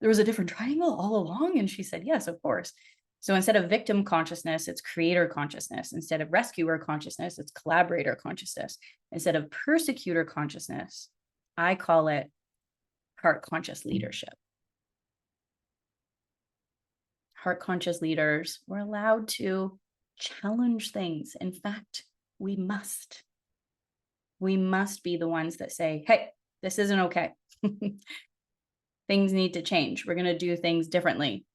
There was a different triangle all along?" And she said, "Yes, of course." So instead of victim consciousness, it's creator consciousness. Instead of rescuer consciousness, it's collaborator consciousness. Instead of persecutor consciousness, I call it heart conscious leadership. Heart conscious leaders, we're allowed to challenge things. In fact, we must. We must be the ones that say, "Hey, this isn't okay. Things need to change. We're going to do things differently.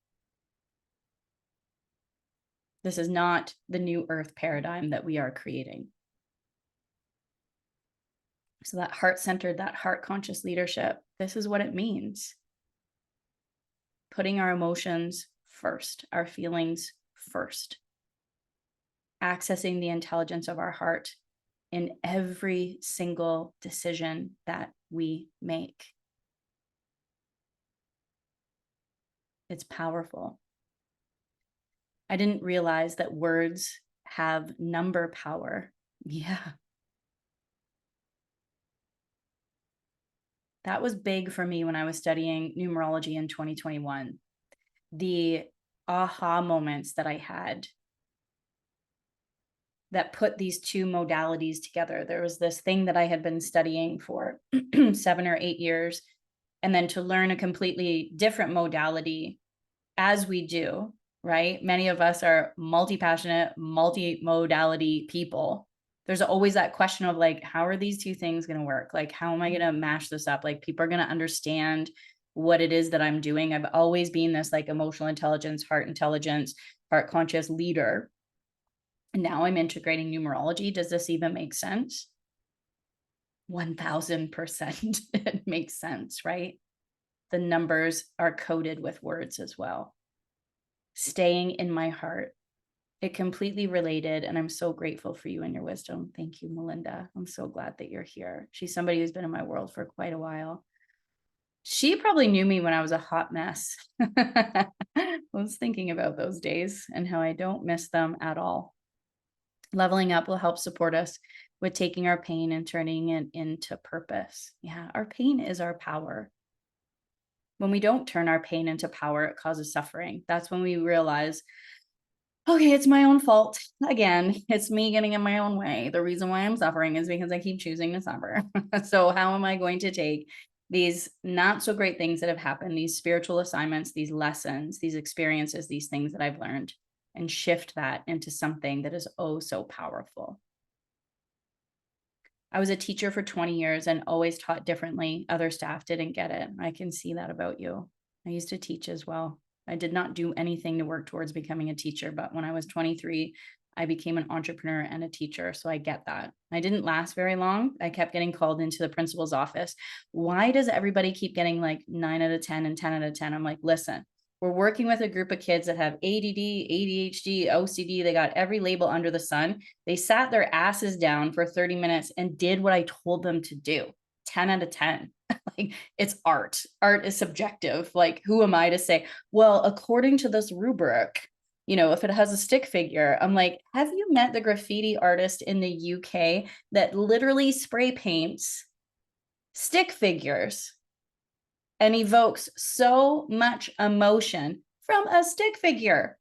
This is not the new earth paradigm that we are creating." So that heart-centered, that heart-conscious leadership, this is what it means. Putting our emotions first, our feelings first. Accessing the intelligence of our heart in every single decision that we make. It's powerful. I didn't realize that words have number power. Yeah. That was big for me when I was studying numerology in 2021. The aha moments that I had that put these two modalities together. There was this thing that I had been studying for 7 or 8 years, and then to learn a completely different modality as we do, right? Many of us are multi-passionate, multi-modality people. There's always that question of like, how are these two things going to work? Like, how am I going to mash this up? Like, people are going to understand what it is that I'm doing. I've always been this like emotional intelligence, heart conscious leader. And now I'm integrating numerology. Does this even make sense? 1000% it makes sense, right? The numbers are coded with words as well. Staying in my heart. It completely related, and I'm so grateful for you and your wisdom. Thank you, Melinda. I'm so glad that you're here. She's somebody who's been in my world for quite a while. She probably knew me when I was a hot mess. I was thinking about those days and how I don't miss them at all. Leveling up will help support us with taking our pain and turning it into purpose. Yeah, our pain is our power. When we don't turn our pain into power, it causes suffering. That's when we realize, okay, it's my own fault. Again, it's me getting in my own way. The reason why I'm suffering is because I keep choosing to suffer. So how am I going to take these not so great things that have happened, these spiritual assignments, these lessons, these experiences, these things that I've learned, and shift that into something that is oh so powerful. I was a teacher for 20 years and always taught differently. Other staff didn't get it. I can see that about you. I used to teach as well. I did not do anything to work towards becoming a teacher, but when I was 23, I became an entrepreneur and a teacher. So I get that. I didn't last very long. I kept getting called into the principal's office. Why does everybody keep getting like 9 out of 10 and 10 out of 10? I'm like, listen, we're working with a group of kids that have ADD, ADHD, OCD. They got every label under the sun. They sat their asses down for 30 minutes and did what I told them to do. 10 out of 10. Like, it's art. Art is subjective. Like, who am I to say, well, according to this rubric, if it has a stick figure, I'm like, have you met the graffiti artist in the UK that literally spray paints stick figures and evokes so much emotion from a stick figure?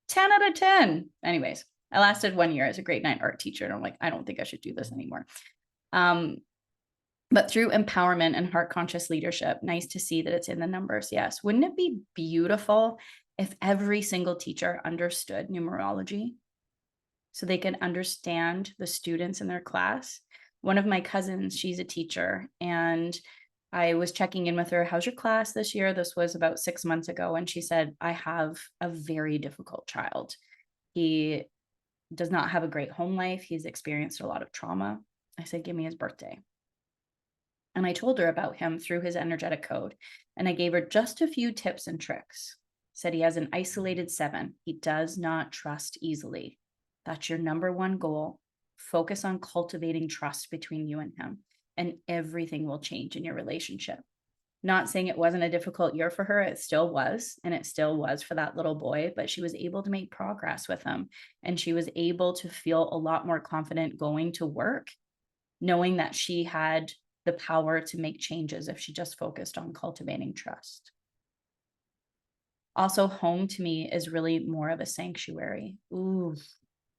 10 out of 10. Anyways, I lasted 1 year as a grade 9 art teacher. And I'm like, I don't think I should do this anymore. But through empowerment and heart conscious leadership, nice to see that it's in the numbers. Yes. Wouldn't it be beautiful if every single teacher understood numerology so they can understand the students in their class? One of my cousins, she's a teacher, and I was checking in with her. How's your class this year? This was about 6 months ago. And she said, I have a very difficult child. He does not have a great home life. He's experienced a lot of trauma. I said, give me his birthday. And I told her about him through his energetic code. And I gave her just a few tips and tricks. Said he has an isolated 7. He does not trust easily. That's your number one goal. Focus on cultivating trust between you and him, and everything will change in your relationship. Not saying it wasn't a difficult year for her. It still was. And it still was for that little boy, but she was able to make progress with him. And she was able to feel a lot more confident going to work, knowing that she had the power to make changes if she just focused on cultivating trust. Also, home to me is really more of a sanctuary. Ooh,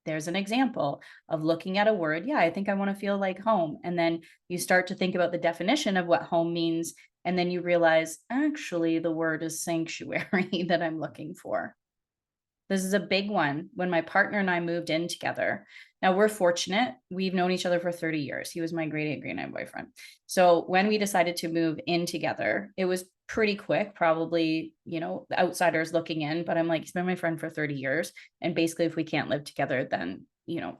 there's an example of looking at a word. Yeah, I think I want to feel like home. And then you start to think about the definition of what home means. And then you realize, actually, the word is sanctuary that I'm looking for. This is a big one. When my partner and I moved in together, now we're fortunate. We've known each other for 30 years. He was my grade 8, grade 9 boyfriend. So when we decided to move in together, it was pretty quick, probably, the outsiders looking in, but I'm like, he's been my friend for 30 years. And basically, if we can't live together, then,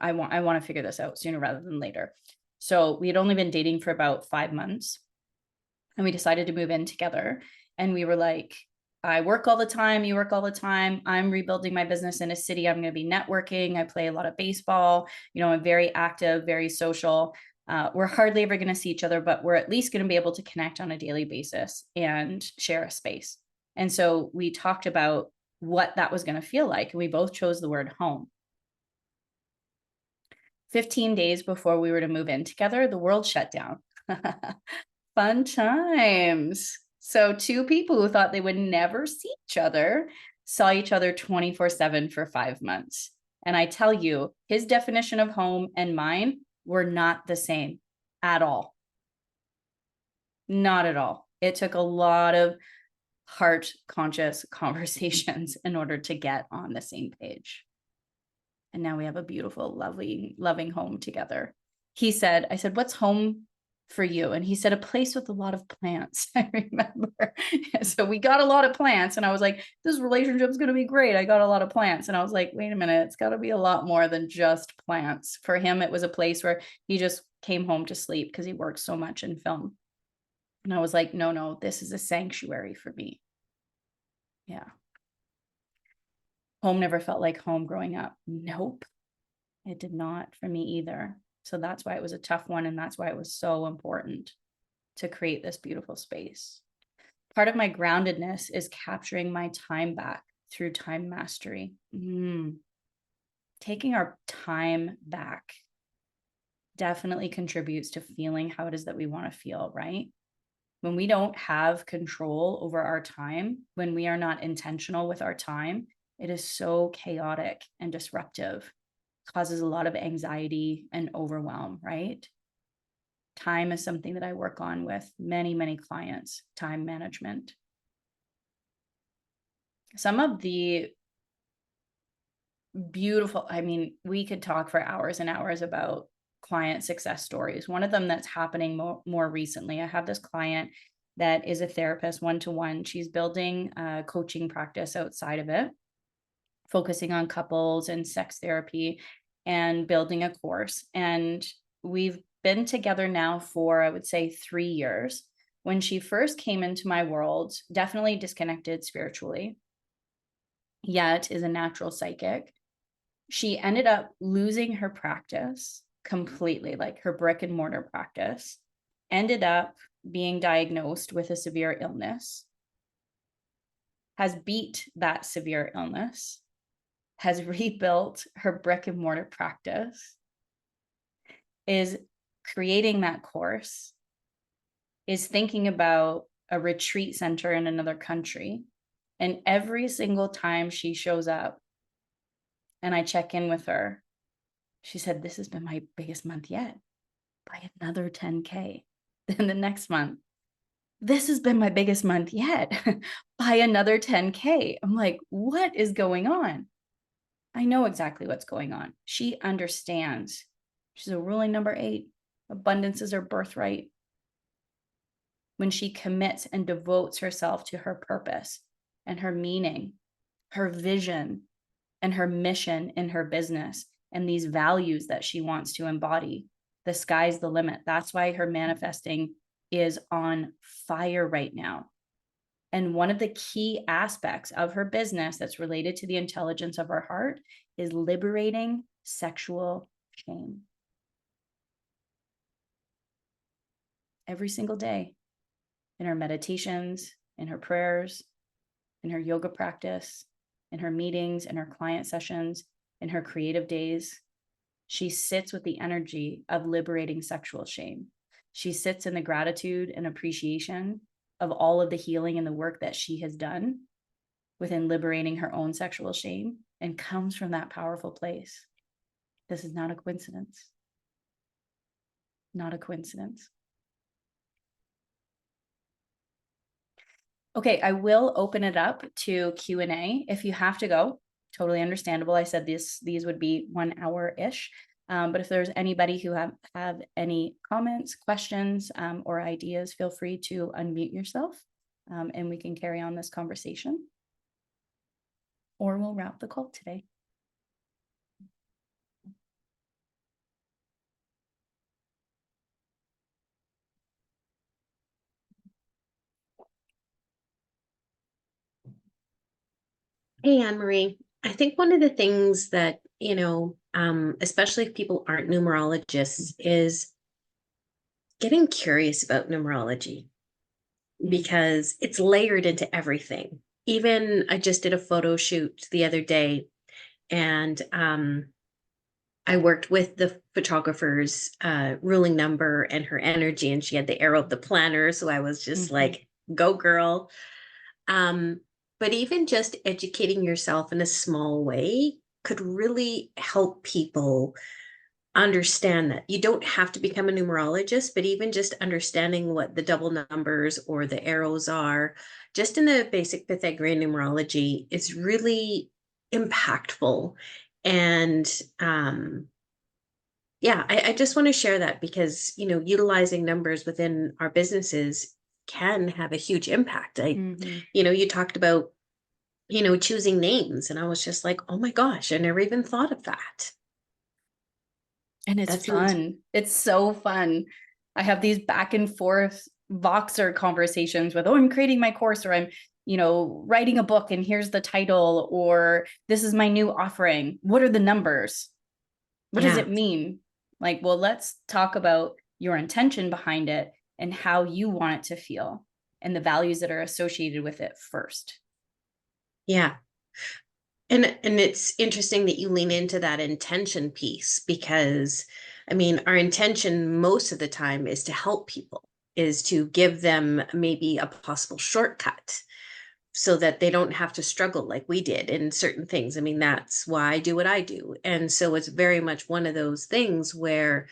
I want to figure this out sooner rather than later. So we had only been dating for about 5 months, and we decided to move in together. And we were like, I work all the time. You work all the time. I'm rebuilding my business in a city. I'm going to be networking. I play a lot of baseball. I'm very active, very social. We're hardly ever going to see each other, but we're at least going to be able to connect on a daily basis and share a space. And so we talked about what that was going to feel like. And we both chose the word home. 15 days before we were to move in together, the world shut down. Fun times. So 2 people who thought they would never see each other saw each other 24/7 for 5 months. And I tell you, his definition of home and mine were not the same at all. Not at all. It took a lot of heart conscious conversations in order to get on the same page. And now we have a beautiful, loving home together. I said, what's home for you? And he said, a place with a lot of plants. I remember. So we got a lot of plants, and I was like, this relationship is going to be great. I got a lot of plants. And I was like, wait a minute, it's got to be a lot more than just plants. For him, it was a place where he just came home to sleep because he worked so much in film. And I was like, no, this is a sanctuary for me. Yeah. Home never felt like home growing up. Nope, it did not for me either. So that's why it was a tough one. And that's why it was so important to create this beautiful space. Part of my groundedness is capturing my time back through time mastery. Taking our time back definitely contributes to feeling how it is that we want to feel, right? When we don't have control over our time, when we are not intentional with our time, it is so chaotic and disruptive. Causes a lot of anxiety and overwhelm, right? Time is something that I work on with many, many clients, time management. Some of the beautiful. I mean, we could talk for hours and hours about client success stories. One of them that's happening more recently, I have this client that is a therapist one-to-one. She's building a coaching practice outside of it, focusing on couples and sex therapy and building a course. And we've been together now for, I would say, 3 years. When she first came into my world, definitely disconnected spiritually, yet is a natural psychic. She ended up losing her practice completely, like her brick and mortar practice, ended up being diagnosed with a severe illness, has beat that severe illness, has rebuilt her brick and mortar practice, is creating that course, is thinking about a retreat center in another country. And every single time she shows up and I check in with her, she said, "This has been my biggest month yet, by another 10K." Then the next month, "This has been my biggest month yet, by another 10K." I'm like, what is going on? I know exactly what's going on. She understands. She's a ruling number 8. Abundance is her birthright. When she commits and devotes herself to her purpose and her meaning, her vision, and her mission in her business, and these values that she wants to embody, the sky's the limit. That's why her manifesting is on fire right now. And one of the key aspects of her business that's related to the intelligence of her heart is liberating sexual shame. Every single day, in her meditations, in her prayers, in her yoga practice, in her meetings, in her client sessions, in her creative days, she sits with the energy of liberating sexual shame. She sits in the gratitude and appreciation of all of the healing and the work that she has done within liberating her own sexual shame, and comes from that powerful place. This is not a coincidence. Not a coincidence. Okay, I will open it up to Q&A. If you have to go, totally understandable. I said these would be 1 hour-ish. But if there's anybody who have any comments, questions, or ideas, feel free to unmute yourself, and we can carry on this conversation. Or we'll wrap the call today. Hey, Anne-Marie. I think one of the things that, especially if people aren't numerologists, is getting curious about numerology because it's layered into everything. Even I just did a photo shoot the other day, and I worked with the photographer's ruling number and her energy, and she had the arrow of the planner. So I was just like, go girl. But even just educating yourself in a small way could really help people understand that you don't have to become a numerologist, but even just understanding what the double numbers or the arrows are, just in the basic Pythagorean numerology, is really impactful. And yeah, I just want to share that because, utilizing numbers within our businesses can have a huge impact. You talked about, choosing names, and I was just like, oh my gosh, I never even thought of that. And it's fun. It's so fun. I have these back and forth Voxer conversations with, oh, I'm creating my course, or I'm, writing a book and here's the title, or this is my new offering. What are the numbers? What does it mean? Like, well, let's talk about your intention behind it and how you want it to feel and the values that are associated with it first. Yeah. And it's interesting that you lean into that intention piece because, I mean, our intention most of the time is to help people, is to give them maybe a possible shortcut so that they don't have to struggle like we did in certain things. I mean, that's why I do what I do. And so it's very much one of those things where,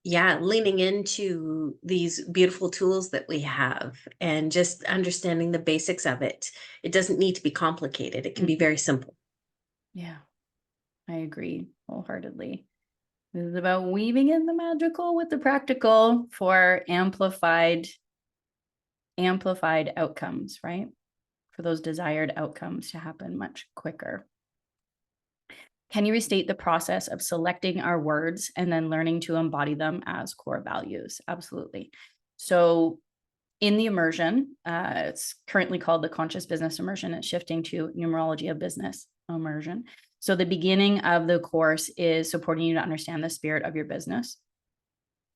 leaning into these beautiful tools that we have and just understanding the basics of it. It doesn't need to be complicated. It can be very simple. Yeah, I agree wholeheartedly. This is about weaving in the magical with the practical for amplified outcomes, right? For those desired outcomes to happen much quicker. Can you restate the process of selecting our words and then learning to embody them as core values? Absolutely. So in the immersion, it's currently called the Conscious Business Immersion. It's shifting to Numerology of Business Immersion. So the beginning of the course is supporting you to understand the spirit of your business,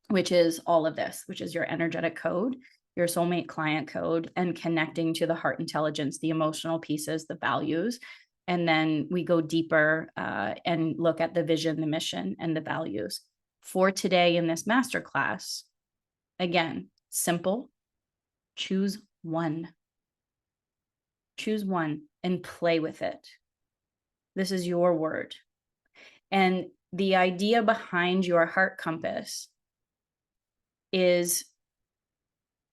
which is all of this, which is your energetic code, your soulmate client code, and connecting to the heart intelligence, the emotional pieces, the values. And then we go deeper and look at the vision, the mission, and the values. For today in this masterclass, again, simple, choose one. Choose one and play with it. This is your word. And the idea behind your heart compass is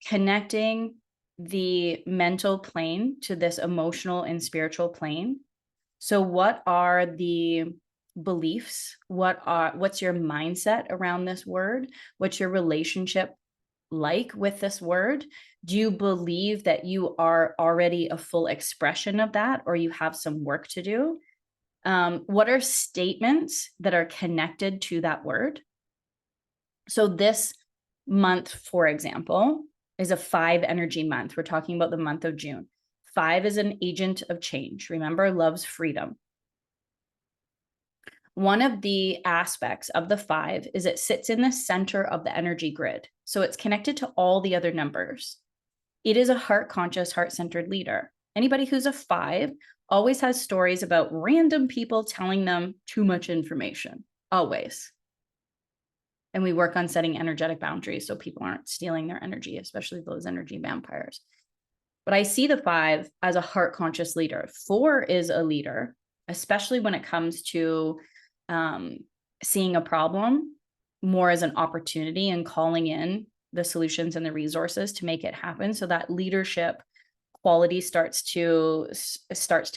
connecting the mental plane to this emotional and spiritual plane. So what are the beliefs? What's your mindset around this word? What's your relationship like with this word? Do you believe that you are already a full expression of that, or you have some work to do? What are statements that are connected to that word? So this month, for example, is a 5 energy month. We're talking about the month of June. 5 is an agent of change. Remember, loves freedom. One of the aspects of the 5 is it sits in the center of the energy grid. So it's connected to all the other numbers. It is a heart conscious, heart centered leader. Anybody who's a 5 always has stories about random people telling them too much information, always. And we work on setting energetic boundaries so people aren't stealing their energy, especially those energy vampires. But I see the 5 as a heart conscious leader. 4 is a leader, especially when it comes to seeing a problem more as an opportunity and calling in the solutions and the resources to make it happen. So that leadership quality starts to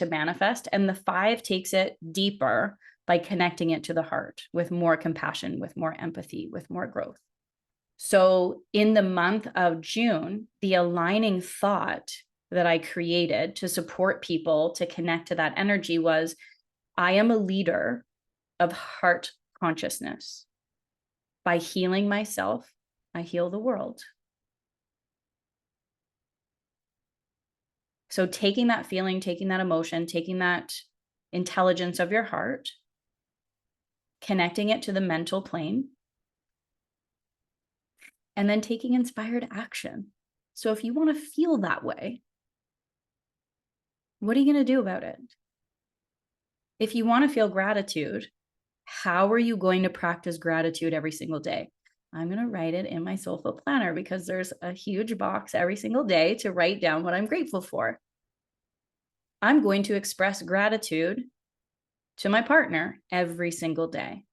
manifest, and the 5 takes it deeper by connecting it to the heart with more compassion, with more empathy, with more growth. So in the month of June, the aligning thought that I created to support people to connect to that energy was, I am a leader of heart consciousness. By healing myself, I heal the world. So taking that feeling, taking that emotion, taking that intelligence of your heart, connecting it to the mental plane, and then taking inspired action. So if you want to feel that way, what are you going to do about it? If you want to feel gratitude, how are you going to practice gratitude every single day? I'm going to write it in my soulful planner because there's a huge box every single day to write down what I'm grateful for. I'm going to express gratitude to my partner every single day.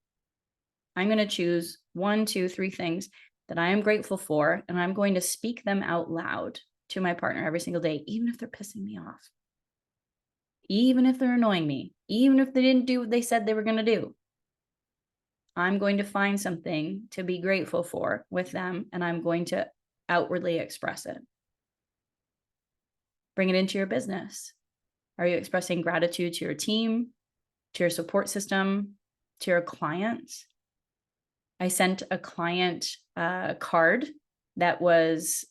I'm going to choose 1, 2, 3 things that I am grateful for, and I'm going to speak them out loud to my partner every single day, even if they're pissing me off, even if they're annoying me, even if they didn't do what they said they were going to do. I'm going to find something to be grateful for with them, and I'm going to outwardly express it. Bring it into your business. Are you expressing gratitude to your team, to your support system, to your clients? I sent a client card that was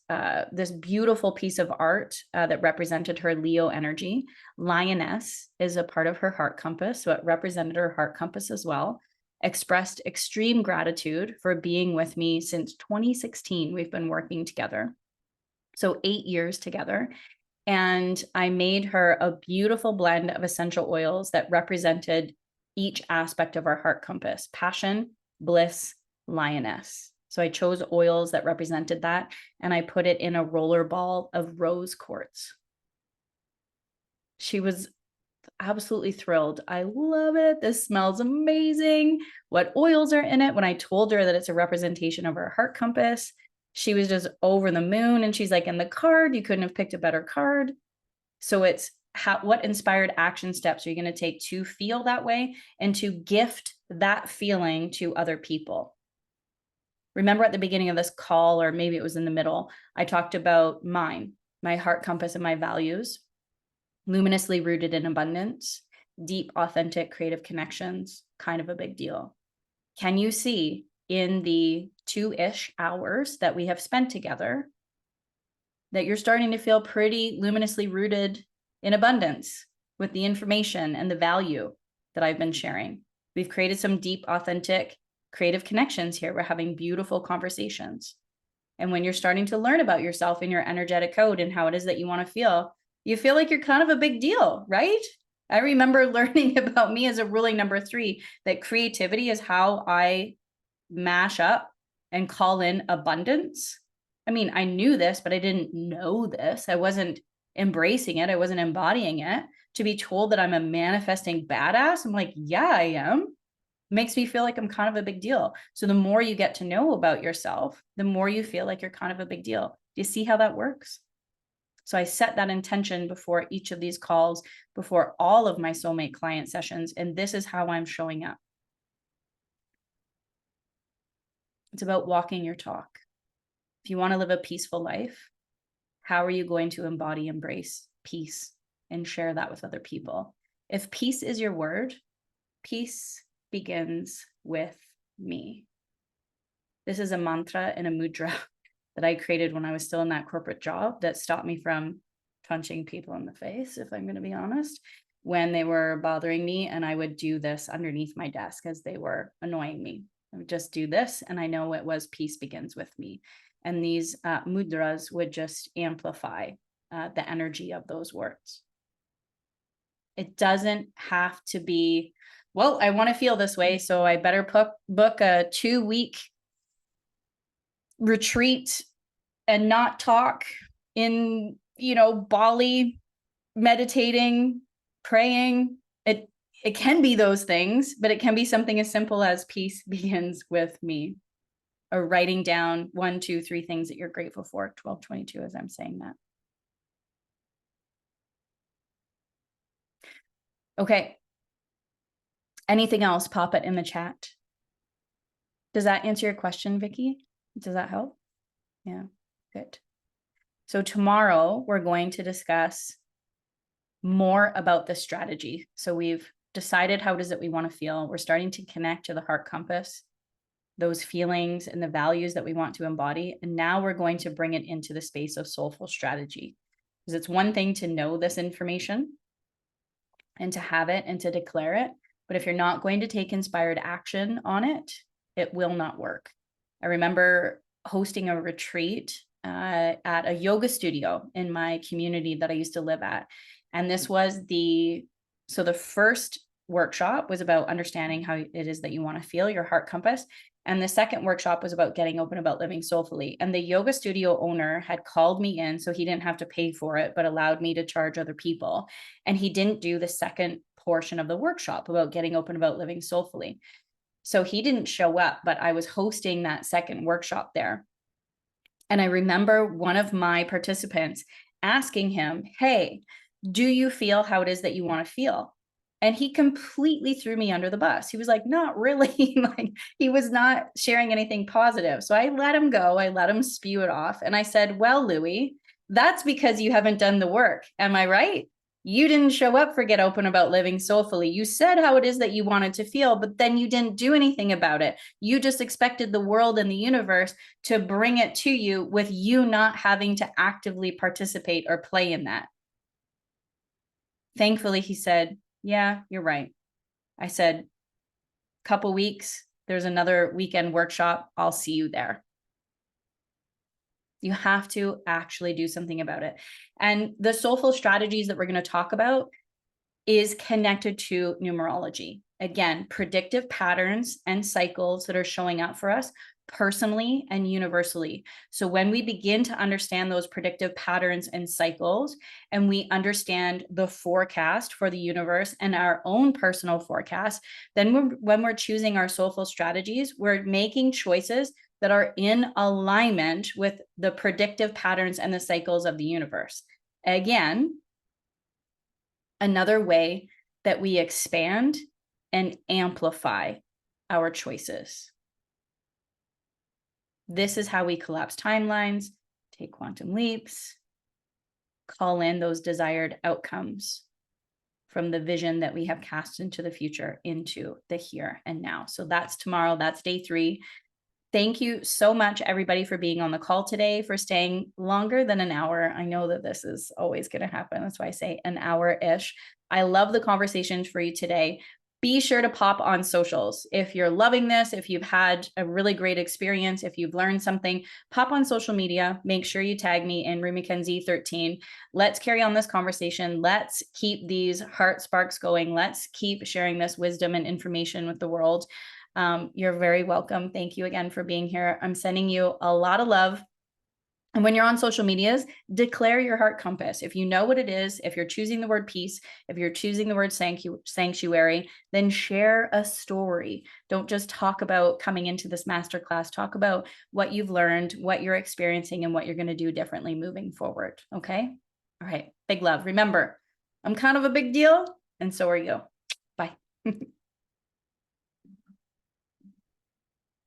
this beautiful piece of art that represented her Leo energy. Lioness is a part of her heart compass, so it represented her heart compass as well. Expressed extreme gratitude for being with me since 2016. We've been working together. So 8 years together. And I made her a beautiful blend of essential oils that represented each aspect of our heart compass: passion, bliss, lioness. So I chose oils that represented that, and I put it in a roller ball of rose quartz. She was absolutely thrilled. I love it. This smells amazing. What oils are in it? When I told her that it's a representation of her heart compass, she was just over the moon. And she's like, in the card, you couldn't have picked a better card. So it's what inspired action steps are you going to take to feel that way and to gift that feeling to other people? Remember at the beginning of this call, or maybe it was in the middle, I talked about my heart compass and my values, luminously rooted in abundance, deep, authentic, creative connections, kind of a big deal. Can you see in the 2-ish hours that we have spent together that you're starting to feel pretty luminously rooted in abundance with the information and the value that I've been sharing? We've created some deep, authentic, creative connections here. We're having beautiful conversations. And when you're starting to learn about yourself and your energetic code and how it is that you want to feel, you feel like you're kind of a big deal, right? I remember learning about me as a ruling number 3, that creativity is how I mash up and call in abundance. I mean, I knew this, but I didn't know this. I wasn't embracing it. I wasn't embodying it. To be told that I'm a manifesting badass, I'm like, yeah, I am. Makes me feel like I'm kind of a big deal. So the more you get to know about yourself, the more you feel like you're kind of a big deal. Do you see how that works? So I set that intention before each of these calls, before all of my soulmate client sessions, and this is how I'm showing up. It's about walking your talk. If you want to live a peaceful life, how are you going to embody, embrace peace, and share that with other people? If peace is your word, peace begins with me. This is a mantra and a mudra that I created when I was still in that corporate job that stopped me from punching people in the face, if I'm going to be honest, when they were bothering me. And I would do this underneath my desk as they were annoying me. I would just do this, and I know it was peace begins with me. And these mudras would just amplify the energy of those words. It doesn't have to be, well, I want to feel this way, so I better book a 2-week retreat and not talk in, Bali, meditating, praying. It can be those things, but it can be something as simple as peace begins with me, or writing down 1, 2, 3 things that you're grateful for, 1222, as I'm saying that. Okay. Anything else, pop it in the chat. Does that answer your question, Vicky? Does that help? Yeah, good. So tomorrow we're going to discuss more about the strategy. So we've decided how it is that we want to feel. We're starting to connect to the heart compass, those feelings and the values that we want to embody. And now we're going to bring it into the space of soulful strategy. Because it's one thing to know this information and to have it and to declare it. But if you're not going to take inspired action on it, it will not work. I remember hosting a retreat at a yoga studio in my community that I used to live at. And this was the first workshop was about understanding how it is that you want to feel, your heart compass. And the second workshop was about getting open about living soulfully. And the yoga studio owner had called me in, so he didn't have to pay for it, but allowed me to charge other people. And he didn't do the second portion of the workshop about getting open about living soulfully. So he didn't show up, but I was hosting that second workshop there. And I remember one of my participants asking him, hey, do you feel how it is that you want to feel? And he completely threw me under the bus. He was like, not really. Like, he was not sharing anything positive. So I let him go. I let him spew it off. And I said, well, Louis, that's because you haven't done the work. Am I right? You didn't show up for Get Open About Living Soulfully. You said how it is that you wanted to feel, but then you didn't do anything about it. You just expected the world and the universe to bring it to you with you not having to actively participate or play in that. Thankfully, he said, yeah, you're right. I said, couple weeks, there's another weekend workshop. I'll see you there. You have to actually do something about it. And the soulful strategies that we're going to talk about is connected to numerology. Again, predictive patterns and cycles that are showing up for us personally and universally. So when we begin to understand those predictive patterns and cycles, and we understand the forecast for the universe and our own personal forecast, then when we're choosing our soulful strategies, we're making choices that are in alignment with the predictive patterns and the cycles of the universe. Again, another way that we expand and amplify our choices. This is how we collapse timelines, take quantum leaps, call in those desired outcomes from the vision that we have cast into the future, into the here and now. So that's tomorrow. That's day 3. Thank you so much, everybody, for being on the call today, for staying longer than an hour. I know that this is always going to happen. That's why I say an hour-ish. I love the conversations for you today. Be sure to pop on socials. If you're loving this, if you've had a really great experience, if you've learned something, pop on social media. Make sure you tag me in Rue McKenzie 13. Let's carry on this conversation. Let's keep these heart sparks going. Let's keep sharing this wisdom and information with the world. You're very welcome. Thank you again for being here. I'm sending you a lot of love. And when you're on social medias, declare your heart compass. If you know what it is, if you're choosing the word peace, if you're choosing the word sanctuary, then share a story. Don't just talk about coming into this masterclass. Talk about what you've learned, what you're experiencing, and what you're going to do differently moving forward. Okay? All right. Big love. Remember, I'm kind of a big deal, and so are you. Bye.